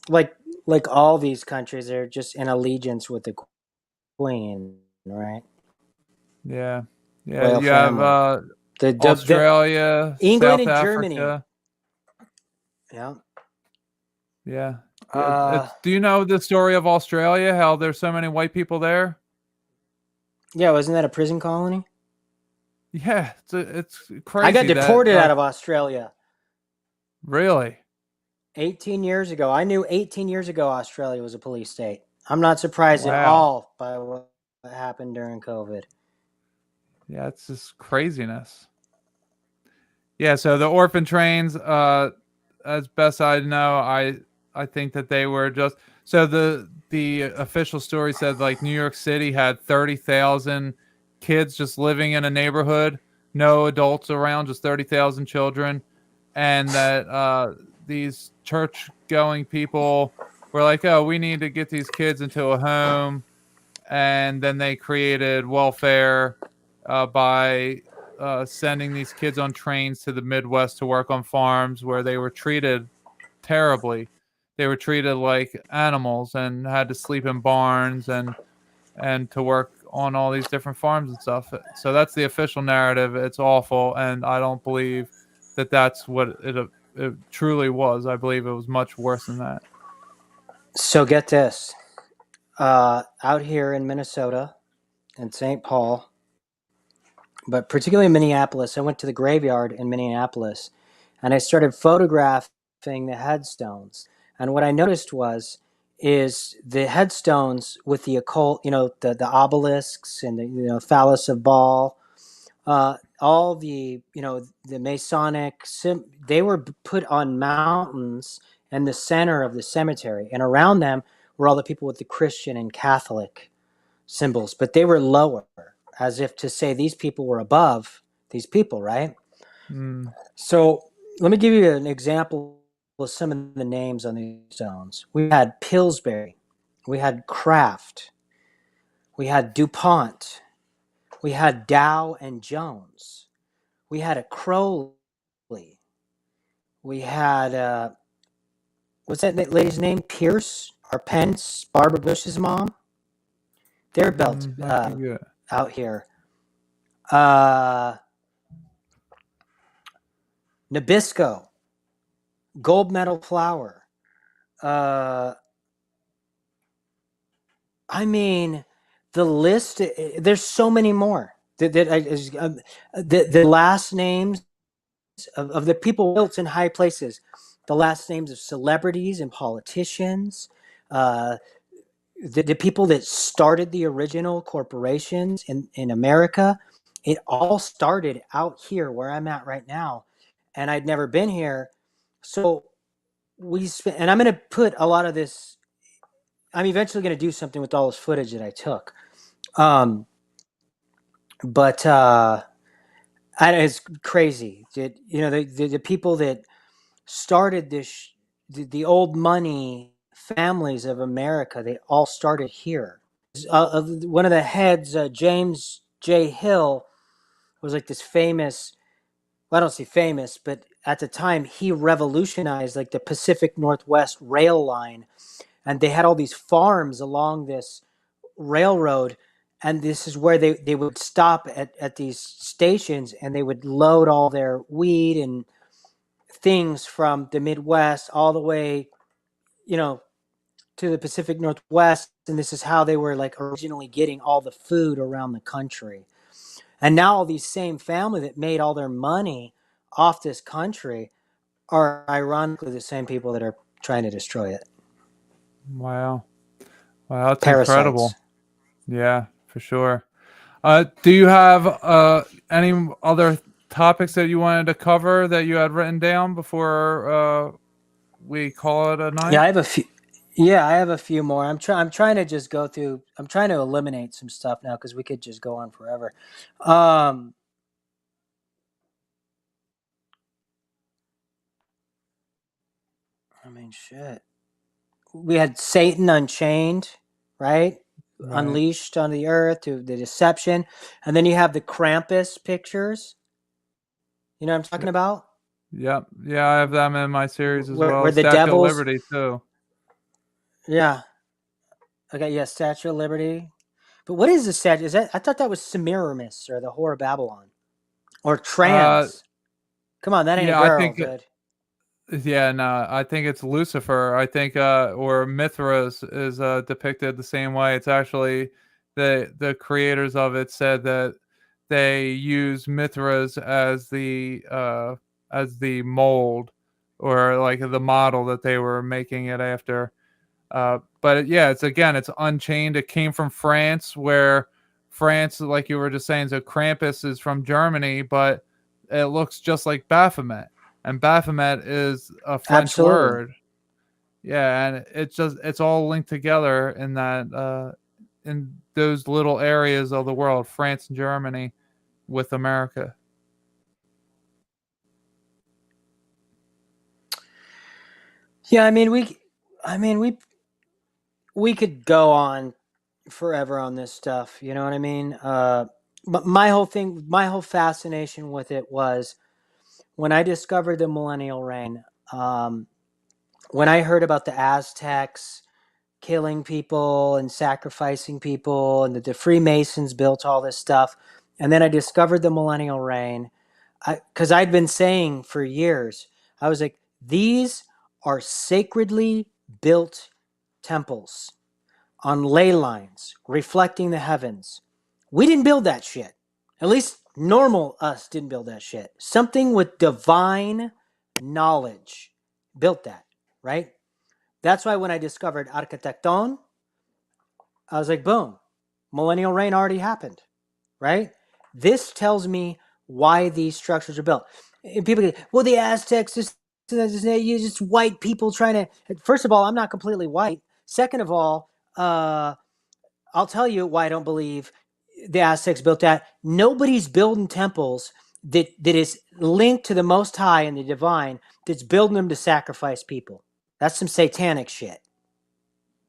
like all these countries, they're just in allegiance with the Queen, right? Yeah. Royal you family. have Australia, England South and Africa. Germany. Yeah. Yeah. Do you know the story of Australia? How there's so many white people there? Yeah, wasn't that a prison colony? Yeah, it's crazy. I got deported out of Australia. Really? 18 years ago. I knew 18 years ago Australia was a police state. I'm not surprised at all by what happened during COVID. Yeah, it's just craziness. Yeah, so the orphan trains, as best I know, I think that they were just so the official story said like New York City had 30,000 kids just living in a neighborhood, no adults around, just 30,000 children, and that these church going people were like, oh, we need to get these kids into a home, and then they created welfare by sending these kids on trains to the Midwest to work on farms where they were treated terribly. They were treated like animals and had to sleep in barns and to work on all these different farms and stuff. So that's the official narrative. It's awful, and I don't believe that that's what it truly was. I believe it was much worse than that. So get this. Out here in Minnesota and St. Paul, but particularly in Minneapolis, I went to the graveyard in Minneapolis and I started photographing the headstones. And what I noticed is the headstones with the occult, the obelisks and the phallus of Baal, all the Masonic, they were put on mountains in the center of the cemetery, and around them were all the people with the Christian and Catholic symbols, but they were lower, as if to say these people were above these people, right? So let me give you an example of some of the names on these stones. We had Pillsbury, we had Kraft, we had DuPont, we had Dow and Jones, we had a Crowley, we had what's that lady's name? Pierce or Pence, Barbara Bush's mom. They're built out here. Nabisco, gold medal flour. I mean, the list. There's so many more. The last names of the people built in high places. The last names of celebrities and politicians. The people that started the original corporations in America, it all started out here where I'm at right now. And I'd never been here. So and I'm going to put a lot of this, I'm eventually going to do something with all this footage that I took. It's crazy. The people that started this, the old money families of America, they all started here. One of the heads, James J. Hill, was like this famous, well, I don't say famous, but at the time he revolutionized like the Pacific Northwest rail line. And they had all these farms along this railroad. And this is where they would stop at these stations and they would load all their wheat and things from the Midwest all the way, to the Pacific Northwest, and this is how they were like originally getting all the food around the country. And now all these same family that made all their money off this country are ironically the same people that are trying to destroy it. Wow, that's Parasites. incredible. Yeah, for sure. Do you have any other topics that you wanted to cover that you had written down before we call it a night? Yeah, I have a few more. I'm trying to just go through. I'm trying to eliminate some stuff now because we could just go on forever. I mean, shit. We had Satan Unchained, right? Unleashed on the earth to the deception, and then you have the Krampus pictures. You know what I'm talking about? Yep. Yeah, I have them in my series as well. Where the Statue devils, of Liberty too. Yeah. Okay. Yeah. Statue of Liberty. But what is the statue? Is that? I thought that was Semiramis or the Whore of Babylon, or Trans. Come on, that ain't a girl, I think, dude. Yeah, no, I think it's Lucifer. I think, or Mithras is depicted the same way. It's actually the creators of it said that they use Mithras as the mold or like the model that they were making it after. But yeah, it's unchained. It came from France, where France, like you were just saying, so Krampus is from Germany, but it looks just like Baphomet, and Baphomet is a French word. Yeah, and it's all linked together in that in those little areas of the world, France and Germany, with America. Yeah, I mean we could go on forever on this stuff. You know what I mean? But my whole fascination with it was when I discovered the millennial reign. When I heard about the Aztecs killing people and sacrificing people, and that the Freemasons built all this stuff, and then I discovered the millennial reign, because I'd been saying for years, I was like, these are sacredly built temples on ley lines, reflecting the heavens. We didn't build that shit. At least normal us didn't build that shit. Something with divine knowledge built that, right? That's why when I discovered Arquitecton, I was like, boom, millennial reign already happened, right? This tells me why these structures are built. And people get, well, the Aztecs, you just white people trying to. First of all, I'm not completely white. Second of all, I'll tell you why I don't believe the Aztecs built that. Nobody's building temples that is linked to the Most High and the divine, that's building them to sacrifice people. That's some satanic shit,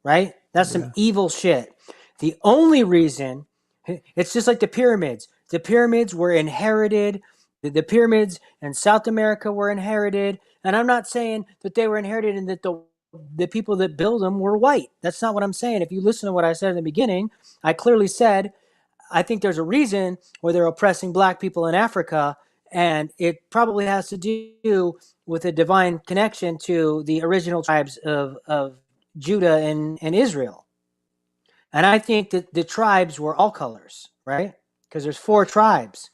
right? That's some evil shit. The only reason, it's just like the pyramids. The pyramids were inherited. The pyramids in South America were inherited. And I'm not saying that they were inherited and that the people that build them were white. That's not what I'm saying. If you listen to what I said in the beginning, I clearly said, I think there's a reason why they're oppressing black people in Africa, and it probably has to do with a divine connection to the original tribes of Judah and Israel. And I think that the tribes were all colors, right? Because there's 4 tribes.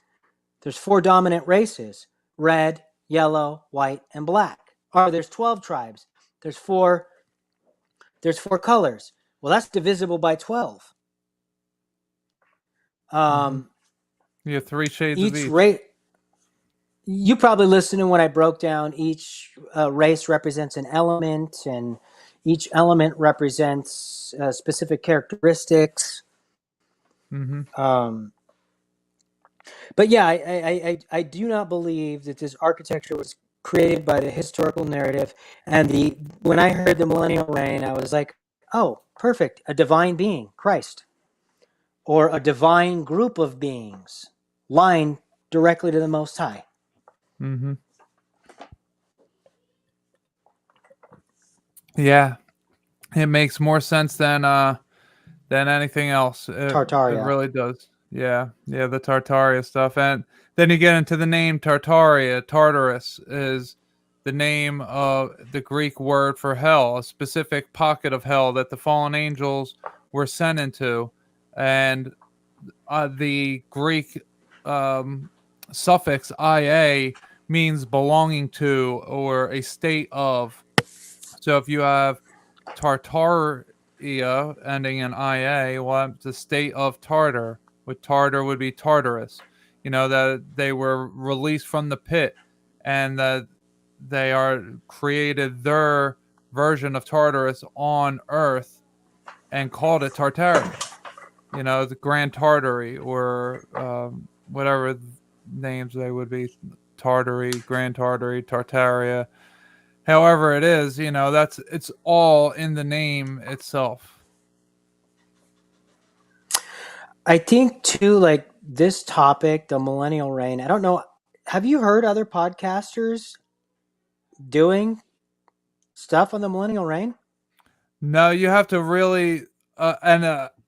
There's 4 dominant races: red, yellow, white, and black. Or there's 12 tribes. There's 4 colors. Well, that's divisible by 12. You have 3 shades of each. You probably listened to when I broke down each race represents an element, and each element represents specific characteristics. But yeah, I do not believe that this architecture was created by the historical narrative. And when I heard the millennial reign, I was like, oh, perfect. A divine being, Christ, or a divine group of beings lying directly to the Most High. Yeah, it makes more sense than anything else. Tartaria. It really does. Yeah, the Tartaria stuff. And then you get into the name Tartaria. Tartarus is the name of the Greek word for hell, a specific pocket of hell that the fallen angels were sent into. And the Greek suffix ia means belonging to or a state of. So if you have Tartaria ending in ia, well, it's the state of Tartar. With Tartar would be Tartarus. You know, that they were released from the pit, and that they are created their version of Tartarus on Earth and called it Tartaria. You know, the Grand Tartary, or whatever names they would be, Tartary, Grand Tartary, Tartaria. However it is, you know, it's all in the name itself. I think too, like this topic, the millennial reign, I don't know. Have you heard other podcasters doing stuff on the millennial reign? No, you have to really,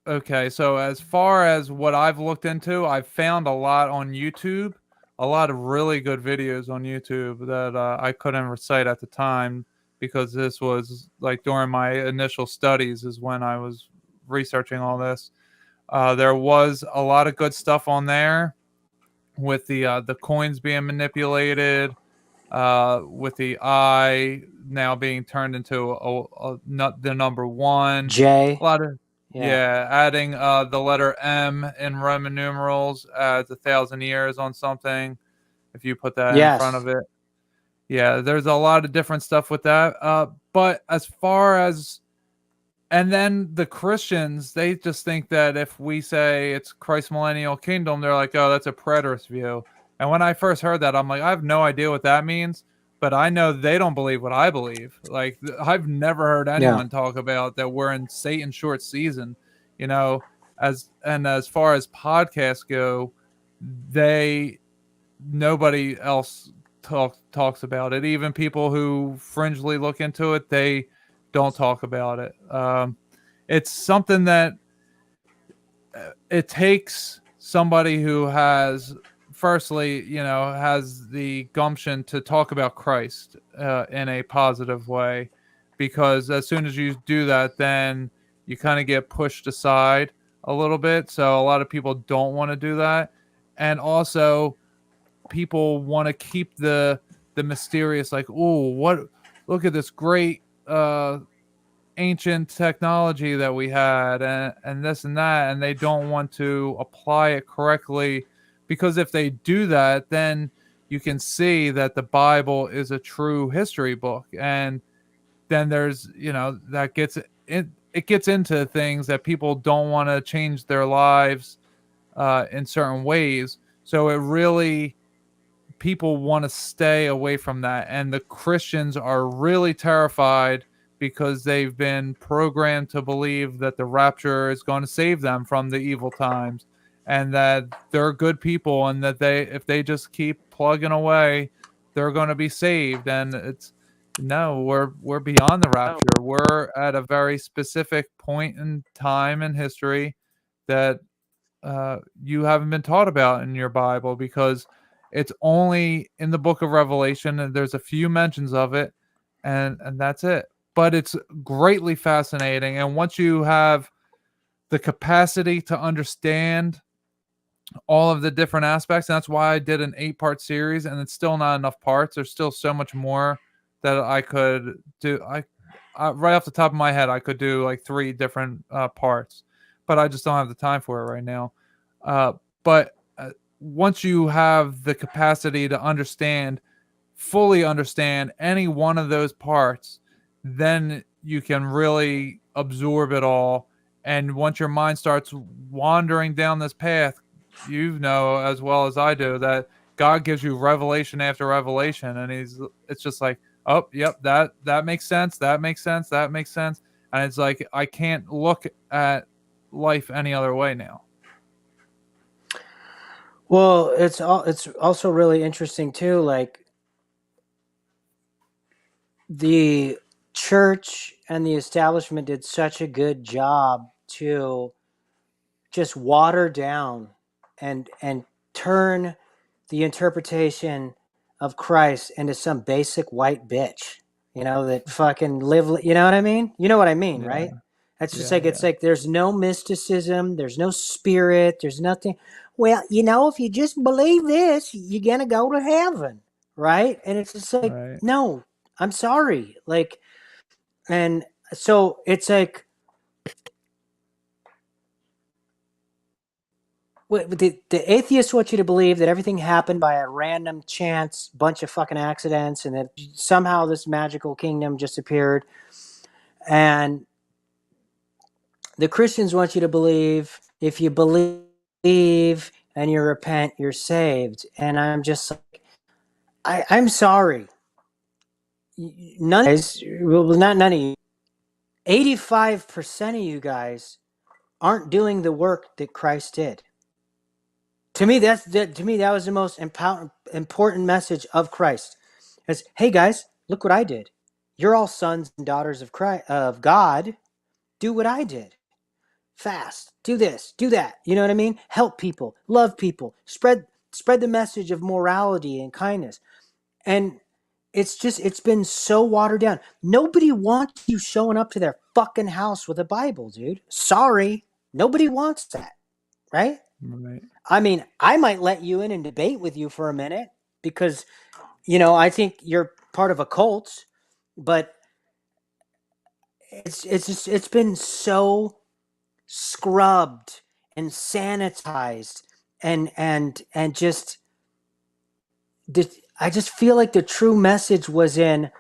okay. So as far as what I've looked into, I've found a lot on YouTube, a lot of really good videos on YouTube that I couldn't recite at the time, because this was like during my initial studies is when I was researching all this. There was a lot of good stuff on there with the coins being manipulated, with the I now being turned into the number 1. J. A lot of adding the letter M in Roman numerals adds 1,000 years on something. if you put that in front Yes. of it. Yeah, there's a lot of different stuff with that. But as far as, and then the Christians, they just think that if we say it's Christ's millennial kingdom, they're like, oh, that's a preterist view. And when I first heard that, I'm like, I have no idea what that means, but I know they don't believe what I believe. Like, I've never heard anyone talk about that we're in Satan's short season, you know, as far as podcasts go, nobody else talks about it. Even people who fringely look into it, they don't talk about it. It's something that it takes somebody who has, firstly, has the gumption to talk about Christ in a positive way, because as soon as you do that, then you kind of get pushed aside a little bit. So a lot of people don't want to do that. And also, people want to keep the mysterious, like, oh, look at this great ancient technology that we had, and this and that, and they don't want to apply it correctly, because if they do that, then you can see that the Bible is a true history book, and then there's, that gets in, it gets into things that people don't want to change their lives in certain ways. So it really, people want to stay away from that, and the Christians are really terrified because they've been programmed to believe that the rapture is going to save them from the evil times, and that they're good people, and that if they just keep plugging away, they're going to be saved. And it's, no, we're beyond the rapture. We're at a very specific point in time in history that you haven't been taught about in your Bible, because it's only in the book of Revelation, and there's a few mentions of it, and that's it. But it's greatly fascinating, and once you have the capacity to understand all of the different aspects, and that's why I did an 8-part series, and it's still not enough parts. There's still so much more that I could do. I right off the top of my head, I could do like 3 different parts, but I just don't have the time for it right now. But once you have the capacity to fully understand any one of those parts, then you can really absorb it all. And once your mind starts wandering down this path, you know as well as I do that God gives you revelation after revelation, and it's just like, oh, yep, that makes sense, that makes sense, that makes sense. And it's like, I can't look at life any other way now. Well, it's also really interesting too, like the church and the establishment did such a good job to just water down and turn the interpretation of Christ into some basic white bitch, that fucking live, you know what I mean? You know what I mean, right? That's just it's like there's no mysticism, there's no spirit, there's nothing. Well, if you just believe this, you're going to go to heaven, right? And it's just like, no, I'm sorry. Like, and so it's like, the atheists want you to believe that everything happened by a random chance bunch of fucking accidents, and that somehow this magical kingdom just appeared. And the Christians want you to believe if you believe and you repent, you're saved. And I'm just like, I'm sorry. None of you, 85% of you guys aren't doing the work that Christ did. To me, that was the most important message of Christ. Is, hey guys, look what I did. You're all sons and daughters of God. Do what I did. Fast. Do this. Do that. You know what I mean? Help people. Love people. Spread the message of morality and kindness. And it's been so watered down. Nobody wants you showing up to their fucking house with a Bible, dude. Sorry. Nobody wants that. Right? Right. I mean, I might let you in and debate with you for a minute because, I think you're part of a cult, but it's been so scrubbed and sanitized and just I just feel like the true message was in,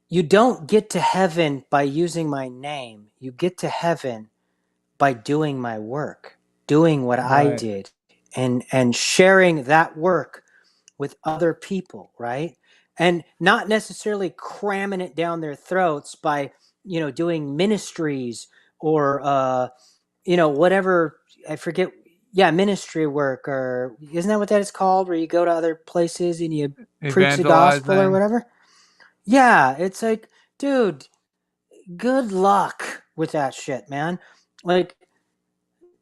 you don't get to heaven by using my name. You get to heaven by doing my work, doing what I Right. did, and sharing that work with other people, right? And not necessarily cramming it down their throats by, doing ministries or, whatever, I forget. Yeah, ministry work, or isn't that what that is called? Where you go to other places and you preach the gospel or Evangelizing. whatever. Yeah, it's like, dude, good luck with that shit, man. Like,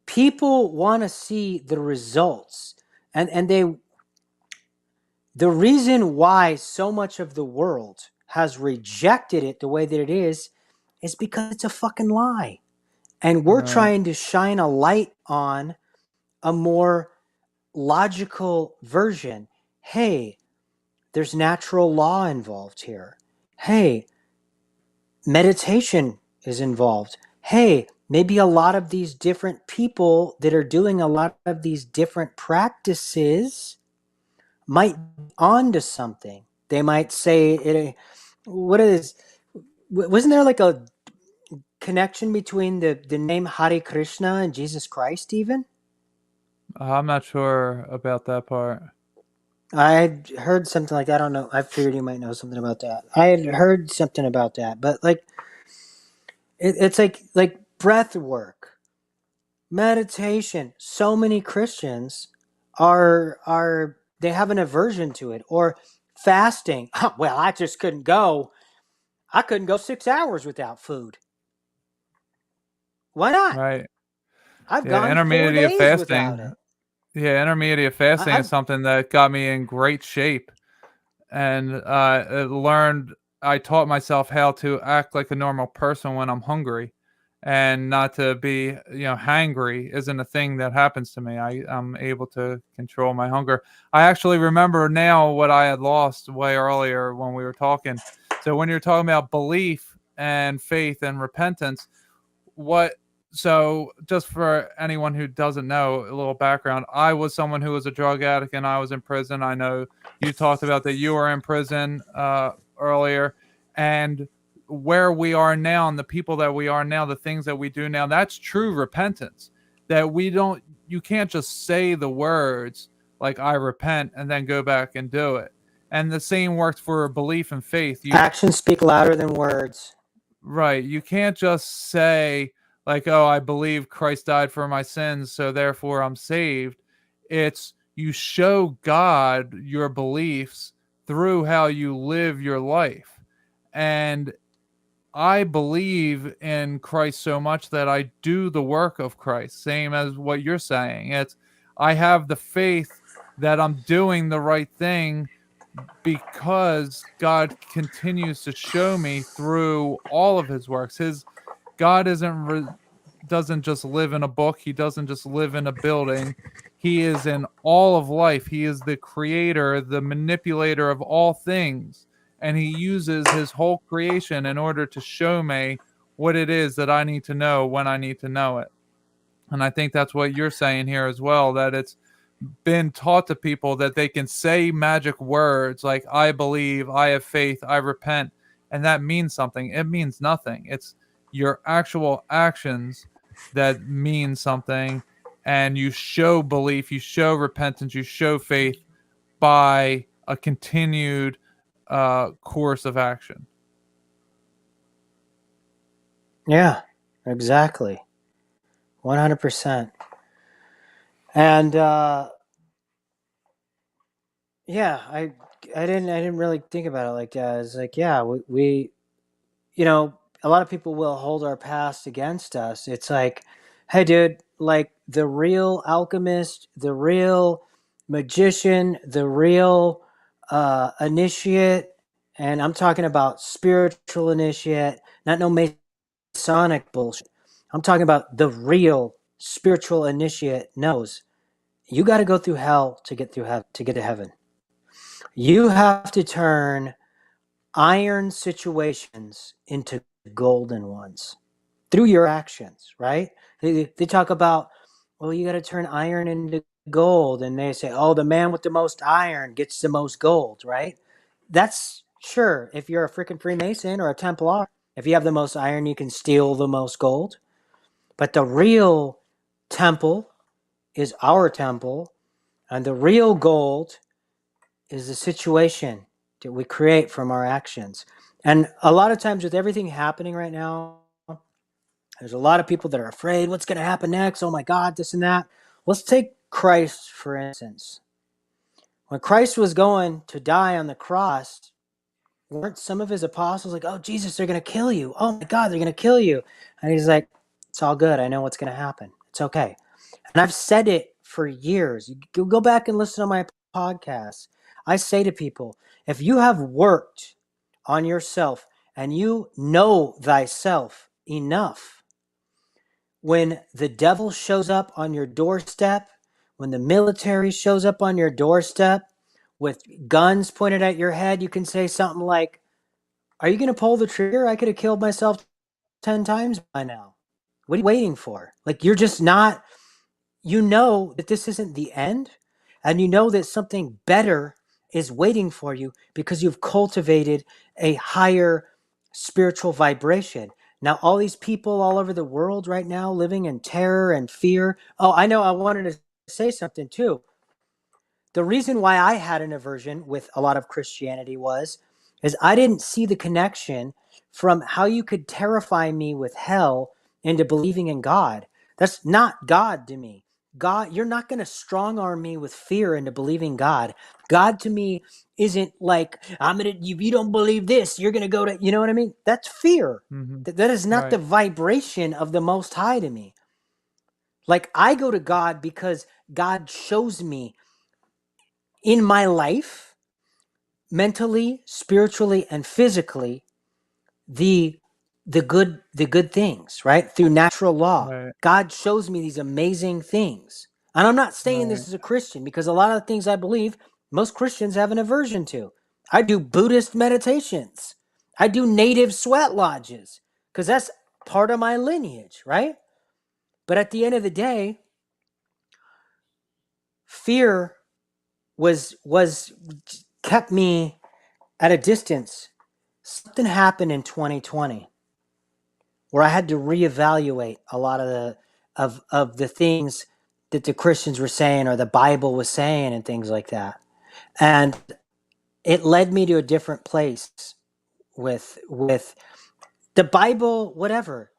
people want to see the results, and the reason why so much of the world has rejected it the way that it is because it's a fucking lie. And we're Right. trying to shine a light on a more logical version. Hey, there's natural law involved here. Hey, meditation is involved. Hey, maybe a lot of these different people that are doing a lot of these different practices might be onto something. They might say wasn't there like a connection between the name Hare Krishna and Jesus Christ even? I'm not sure about that part. I had heard something like that. I don't know. I figured you might know something about that. I had heard something about that, but like it's like breath work, meditation. So many Christians are they have an aversion to it, or fasting. Well, I just couldn't go. I couldn't go 6 hours without food. Why not? Right. I've Yeah, gone 4 intermediate days without fasting. it. Yeah, intermediate fasting is I've something that got me in great shape, and I taught myself how to act like a normal person when I'm hungry, and not to be, hangry isn't a thing that happens to me. I'm able to control my hunger. I actually remember now what I had lost way earlier when we were talking. So when you're talking about belief and faith and repentance, what so just for anyone who doesn't know, a little background. I was someone who was a drug addict, and I was in prison. I know you talked about that you were in prison earlier, and where we are now and the people that we are now, the things that we do now, that's true repentance. That you can't just say the words like I repent and then go back and do it. And the same works for belief and faith. actions speak louder than words. Right. You can't just say, like, oh, I believe Christ died for my sins, so therefore I'm saved. It's you show God your beliefs through how you live your life. And I believe in Christ so much that I do the work of Christ, same as what you're saying. I have the faith that I'm doing the right thing because God continues to show me through all of his works. God doesn't just live in a book. He doesn't just live in a building. He is in all of life. He is the creator, the manipulator of all things. And he uses his whole creation in order to show me what it is that I need to know when I need to know it. And I think that's what you're saying here as well, that it's been taught to people that they can say magic words like I believe, I have faith, I repent, and that means something. It means nothing. It's your actual actions that mean something, and you show belief, you show repentance, you show faith by a continued course of action. Yeah, exactly. 100%. And yeah, I didn't really think about it like that. It's like, yeah, we a lot of people will hold our past against us. It's like, hey, dude, like the real alchemist, the real magician, the real initiate, and I'm talking about spiritual initiate, not no Masonic bullshit. I'm talking about the real spiritual initiate knows you got to go through hell to get to heaven. You have to turn iron situations into golden ones through your actions, right? They talk about, well, you got to turn iron into gold, and they say, oh, the man with the most iron gets the most gold, right? That's sure. If you're a freaking Freemason or a Templar, if you have the most iron, you can steal the most gold. But the real temple is our temple, and the real gold is the situation that we create from our actions. And a lot of times with everything happening right now, there's a lot of people that are afraid, what's going to happen next? Oh my God, this and that. Let's take Christ, for instance. When Christ was going to die on the cross, weren't some of his apostles like, oh, Jesus, they're going to kill you. Oh my God, they're going to kill you. And he's like, it's all good. I know what's going to happen. It's okay. And I've said it for years. You go back and listen to my podcasts. I say to people, if you have worked on yourself and you know thyself enough, when the devil shows up on your doorstep, when the military shows up on your doorstep with guns pointed at your head, you can say something like, are you going to pull the trigger? I could have killed myself 10 times by now. What are you waiting for? Like, you're just not, you know that this isn't the end, and you know that something better is waiting for you because you've cultivated a higher spiritual vibration. Now, all these people all over the world right now living in terror and fear. Oh, I know, I wanted to say something too. The reason why I had an aversion with a lot of Christianity is I didn't see the connection from how you could terrify me with hell into believing in God. That's not God to me. God, you're not going to strong arm me with fear into believing God. God to me isn't like, if you don't believe this, you're going to go to, you know what I mean? That's fear. Mm-hmm. That is not Right. the vibration of the Most High to me. Like, I go to God because God shows me in my life, mentally, spiritually, and physically, the good things, right? Through natural law. Right. God shows me these amazing things. And I'm not saying this Right. as a Christian, because a lot of the things I believe, most Christians have an aversion to. I do Buddhist meditations. I do native sweat lodges, because that's part of my lineage, right? But at the end of the day, fear was kept me at a distance. Something happened in 2020 where I had to reevaluate a lot of the things that the Christians were saying or the Bible was saying and things like that. And it led me to a different place with the Bible, whatever.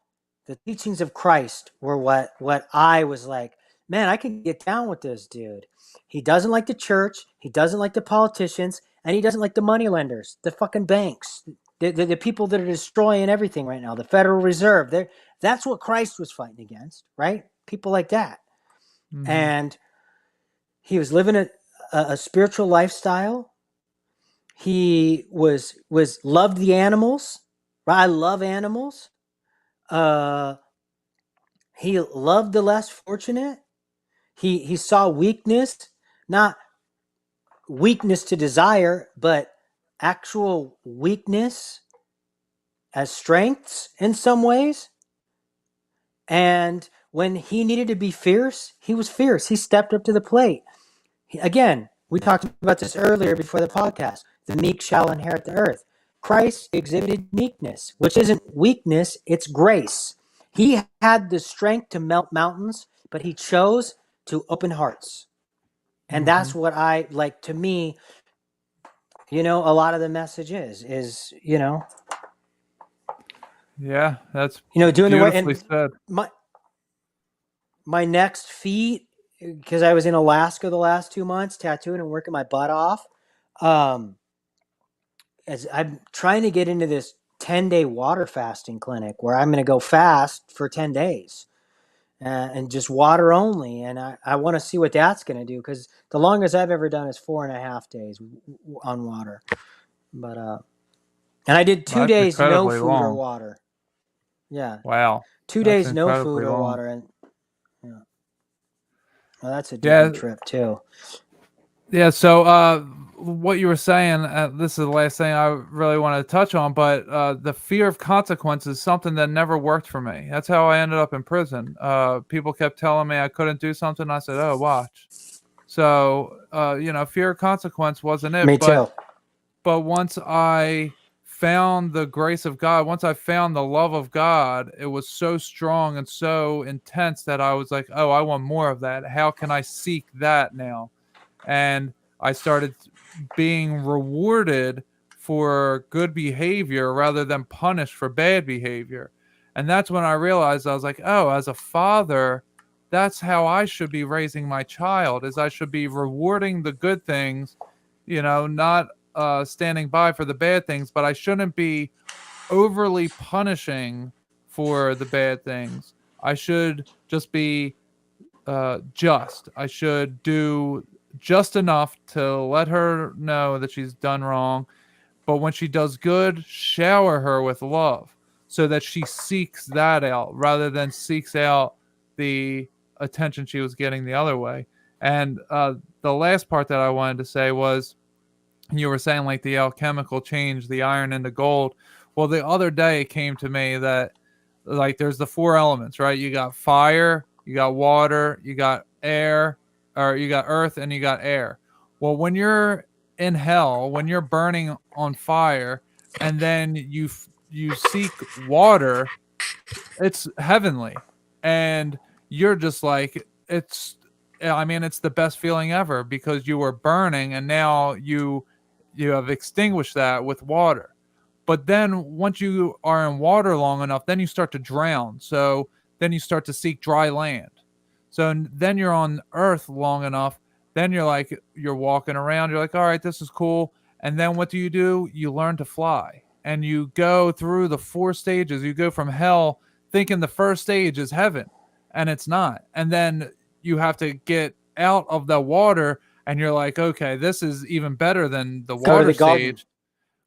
The teachings of Christ were what I was like, man, I can get down with this dude. He doesn't like the church, he doesn't like the politicians, and he doesn't like the moneylenders, the fucking banks, the people that are destroying everything right now, the Federal Reserve. That's what Christ was fighting against, right? People like that. Mm-hmm. And he was living a spiritual lifestyle. He was loved the animals. Right? I love animals. He loved the less fortunate. He saw weakness, not weakness to desire, but actual weakness as strengths in some ways. And when he needed to be fierce, he was fierce. He stepped up to the plate. Again, we talked about this earlier before the podcast. The meek shall inherit the earth. Christ exhibited meekness, which isn't weakness, it's grace. He had the strength to melt mountains, but he chose to open hearts. And that's what I like. To me, a lot of the message is, Yeah, that's doing the way. beautifully And said. my next feat, because I was in Alaska the last 2 months tattooing and working my butt off. As I'm trying to get into this 10-day water fasting clinic where I'm going to go fast for 10 days and just water only. And I want to see what that's going to do, because the longest I've ever done is 4.5 days on water. But, and I did 2 days, no food or water. Yeah. Wow. 2 days, no food or water. And yeah. Well, that's a deep trip too. Yeah. So, what you were saying, this is the last thing I really want to touch on, but the fear of consequences is something that never worked for me. That's how I ended up in prison. People kept telling me I couldn't do something. I said, oh, watch. So, fear of consequence wasn't it. Me too. But once I found the grace of God, once I found the love of God, it was so strong and so intense that I was like, oh, I want more of that. How can I seek that now? And I started being rewarded for good behavior rather than punished for bad behavior. And that's when I realized, I was like, oh, as a father, that's how I should be raising my child, is I should be rewarding the good things, not standing by for the bad things, but I shouldn't be overly punishing for the bad things. I should just be just. I should do just enough to let her know that she's done wrong. But when she does good, shower her with love so that she seeks that out rather than seeks out the attention she was getting the other way. And the last part that I wanted to say was, you were saying like the alchemical change, the iron into gold. Well, the other day it came to me that like there's the 4 elements, right? You got fire, you got water, you got air, or you got earth, and you got air. Well, when you're in hell, when you're burning on fire, and then you seek water, it's heavenly, and you're just like, it's the best feeling ever, because you were burning and now you have extinguished that with water. But then once you are in water long enough, then you start to drown. So then you start to seek dry land. So then you're on earth long enough, then you're walking around, you're like, all right, this is cool. And then what do? You learn to fly, and you go through the 4 stages. You go from hell thinking the first stage is heaven, and it's not. And then you have to get out of the water, and you're like, okay, this is even better than the water stage.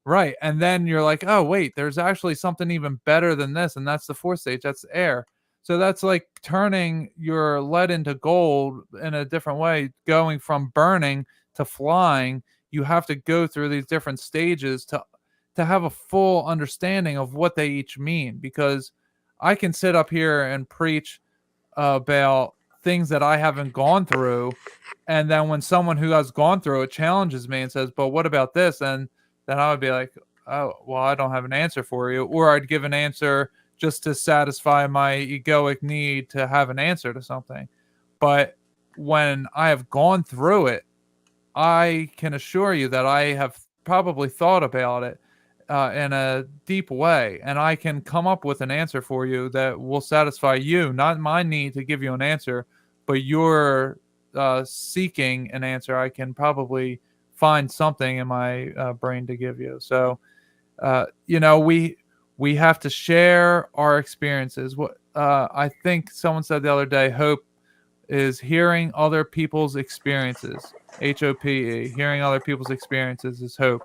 Right. And then you're like, oh, wait, there's actually something even better than this. And that's the 4th stage. That's air. So that's like turning your lead into gold in a different way, going from burning to flying. You have to go through these different stages to have a full understanding of what they each mean, because I can sit up here and preach about things that I haven't gone through. And then when someone who has gone through it challenges me and says, but what about this? And then I would be like, oh, well, I don't have an answer for you. Or I'd give an answer just to satisfy my egoic need to have an answer to something. But when I have gone through it, I can assure you that I have probably thought about it in a deep way, and I can come up with an answer for you that will satisfy you, not my need to give you an answer, but you're seeking an answer. I can probably find something in my brain to give you. So, we have to share our experiences. What I think someone said the other day, hope is hearing other people's experiences. HOPE, hearing other people's experiences is hope.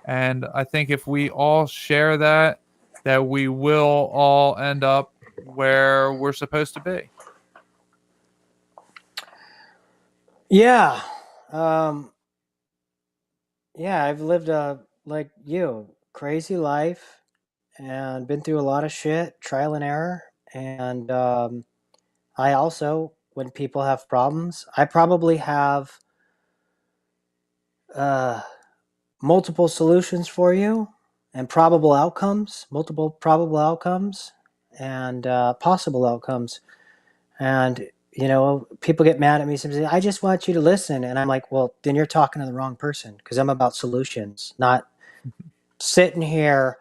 And I think if we all share that we will all end up where we're supposed to be. Yeah. I've lived like you, crazy life, and been through a lot of shit, trial and error. And I also, when people have problems, I probably have multiple solutions for you, and multiple probable outcomes, and possible outcomes. And people get mad at me sometimes. I just want you to listen. And I'm like, well, then you're talking to the wrong person, because I'm about solutions, not sitting here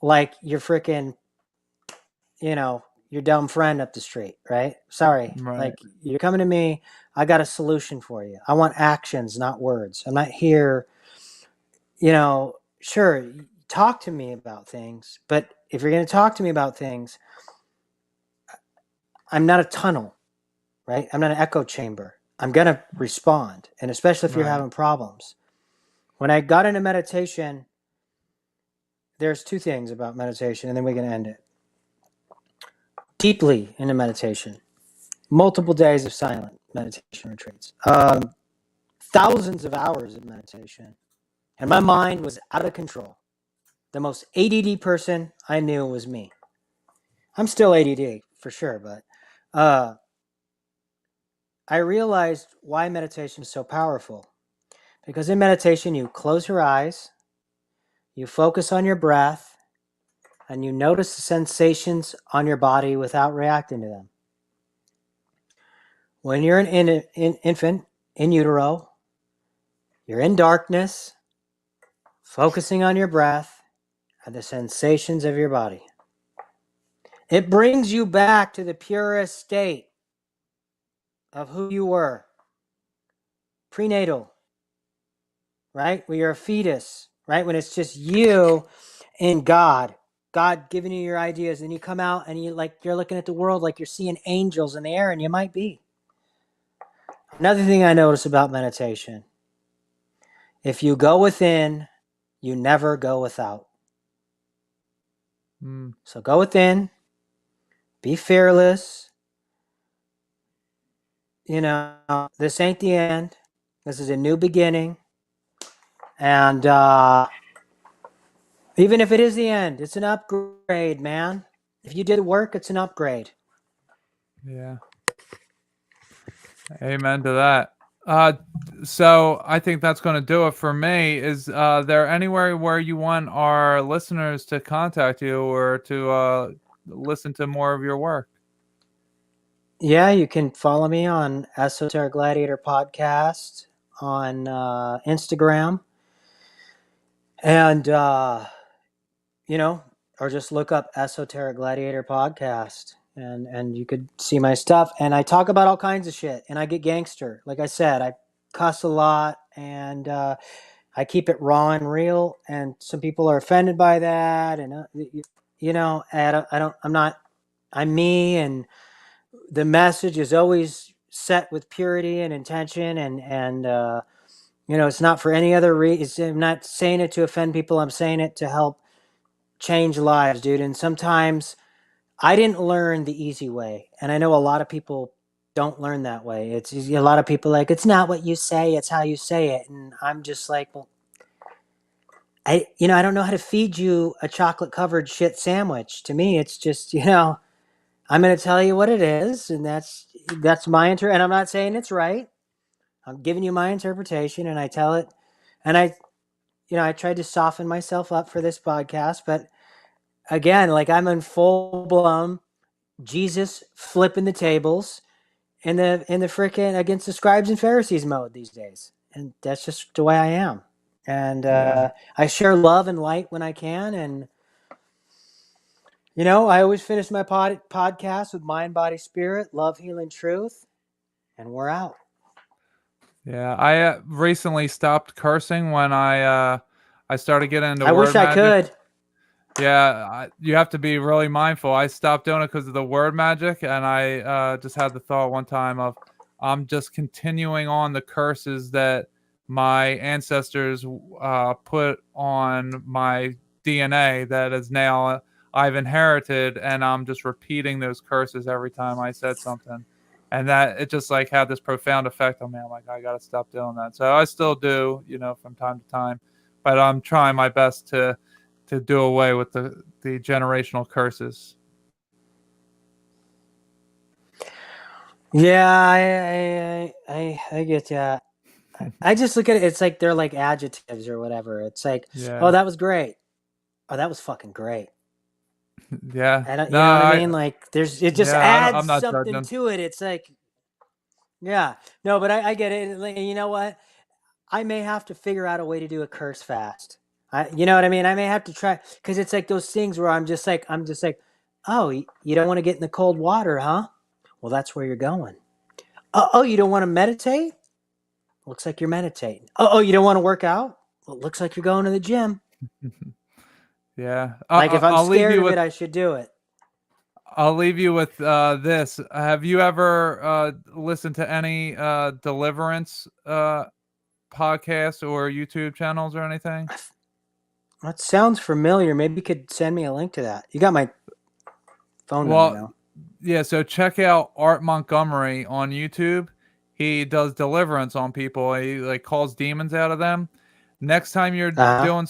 like you're freaking, your dumb friend up the street, right? Sorry. Right. Like, you're coming to me, I got a solution for you. I want actions, not words. I'm not here, sure, talk to me about things, but if you're going to talk to me about things, I'm not a tunnel, right? I'm not an echo chamber. I'm going to respond. And especially if you're having problems. When I got into meditation, there's 2 things about meditation, and then we can end it. Deeply into meditation, multiple days of silent meditation retreats, thousands of hours of meditation, and my mind was out of control. The most ADD person I knew was me. I'm still ADD for sure, but I realized why meditation is so powerful. Because in meditation, you close your eyes, you focus on your breath, and you notice the sensations on your body without reacting to them. When you're an infant in utero, you're in darkness, focusing on your breath and the sensations of your body. It brings you back to the purest state of who you were. Prenatal, right? When you're a fetus, right? When it's just you and God giving you your ideas, and you come out and you're looking at the world like you're seeing angels in the air, and you might be. Another thing I notice about meditation, if you go within, you never go without. So go within, be fearless. This ain't the end. This is a new beginning. And even if it is the end, it's an upgrade, man. If you did work, it's an upgrade. Yeah. Amen to that. So I think that's going to do it for me. Is there anywhere where you want our listeners to contact you or to listen to more of your work? Yeah, you can follow me on Esoteric Gladiator Podcast on Instagram. And, or just look up Esoteric Gladiator Podcast. And you could see my stuff. And I talk about all kinds of shit. And I get gangster. Like I said, I cuss a lot. And I keep it raw and real. And some people are offended by that. And, I'm me. And the message is always set with purity and intention. And it's not for any other reason. I'm not saying it to offend people. I'm saying it to help change lives, dude. And sometimes I didn't learn the easy way. And I know a lot of people don't learn that way. It's a lot of people like, it's not what you say, it's how you say it. And I'm just like, well, I don't know how to feed you a chocolate covered shit sandwich. To me, it's just, I'm going to tell you what it is. And that's my and I'm not saying it's right. I'm giving you my interpretation, and I tell it. And I tried to soften myself up for this podcast, but again, like I'm in full blown Jesus flipping the tables in the frickin' against the scribes and Pharisees mode these days. And that's just the way I am. And I share love and light when I can. And, I always finish my podcast with mind, body, spirit, love, healing, truth. And we're out. Yeah, I recently stopped cursing when I started getting into I word wish I magic. could. Yeah, you have to be really mindful. I stopped doing it because of the word magic, and I just had the thought one time of I'm just continuing on the curses that my ancestors put on my DNA that is now I've inherited, and I'm just repeating those curses every time I said something. And that it just like had this profound effect on me. I'm like, I gotta stop doing that. So I still do, from time to time, but I'm trying my best to do away with the generational curses. Yeah, I get that. I just look at it. It's like they're like adjectives or whatever. It's like, oh, that was great. Oh, that was fucking great. Yeah, you know what I mean? Like, it just adds I'm not something judging. to it. It's like, yeah, no, but I get it. Like, you know what? I may have to figure out a way to do a curse fast. You know what I mean? I may have to try, because it's like those things where I'm just like, oh, you don't want to get in the cold water, huh? Well, that's where you're going. Oh, you don't want to meditate? Looks like you're meditating. Oh, you don't want to work out? Well, it looks like you're going to the gym. Yeah. Like if I'm scared of it, I should do it. I'll leave you with this. Have you ever listened to any deliverance podcasts or YouTube channels or anything? That sounds familiar. Maybe you could send me a link to that. You got my phone number now. Yeah, so check out Art Montgomery on YouTube. He does deliverance on people. He like calls demons out of them. Next time you're doing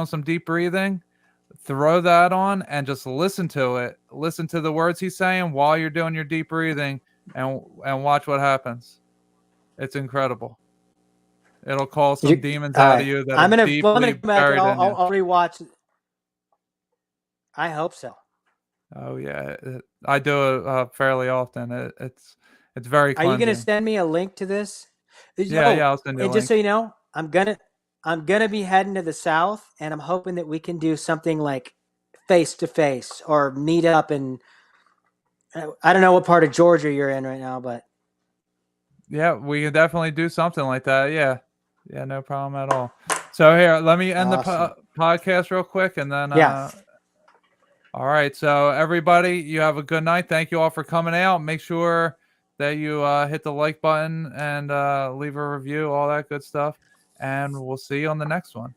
some deep breathing, throw that on and just listen to it. Listen to the words he's saying while you're doing your deep breathing. and watch what happens. It's incredible. It'll call some You- demons all out right. of you that I'm are gonna deeply come back. buried in you. I'll rewatch. I hope so. Oh yeah, I do it fairly often. It's very Are cleansing. you gonna send me a link to this? Yeah, I'll send you a And link. just so you know, I'm gonna be heading to the south, and I'm hoping that we can do something like face to face or meet up. And I don't know what part of Georgia you're in right now, but Yeah, we can definitely do something like that. Yeah, no problem at all. So here, let me end Awesome. the podcast real quick, and then yeah. all right. So everybody, you have a good night. Thank you all for coming out. Make sure that you hit the like button and leave a review, all that good stuff, and we'll see you on the next one.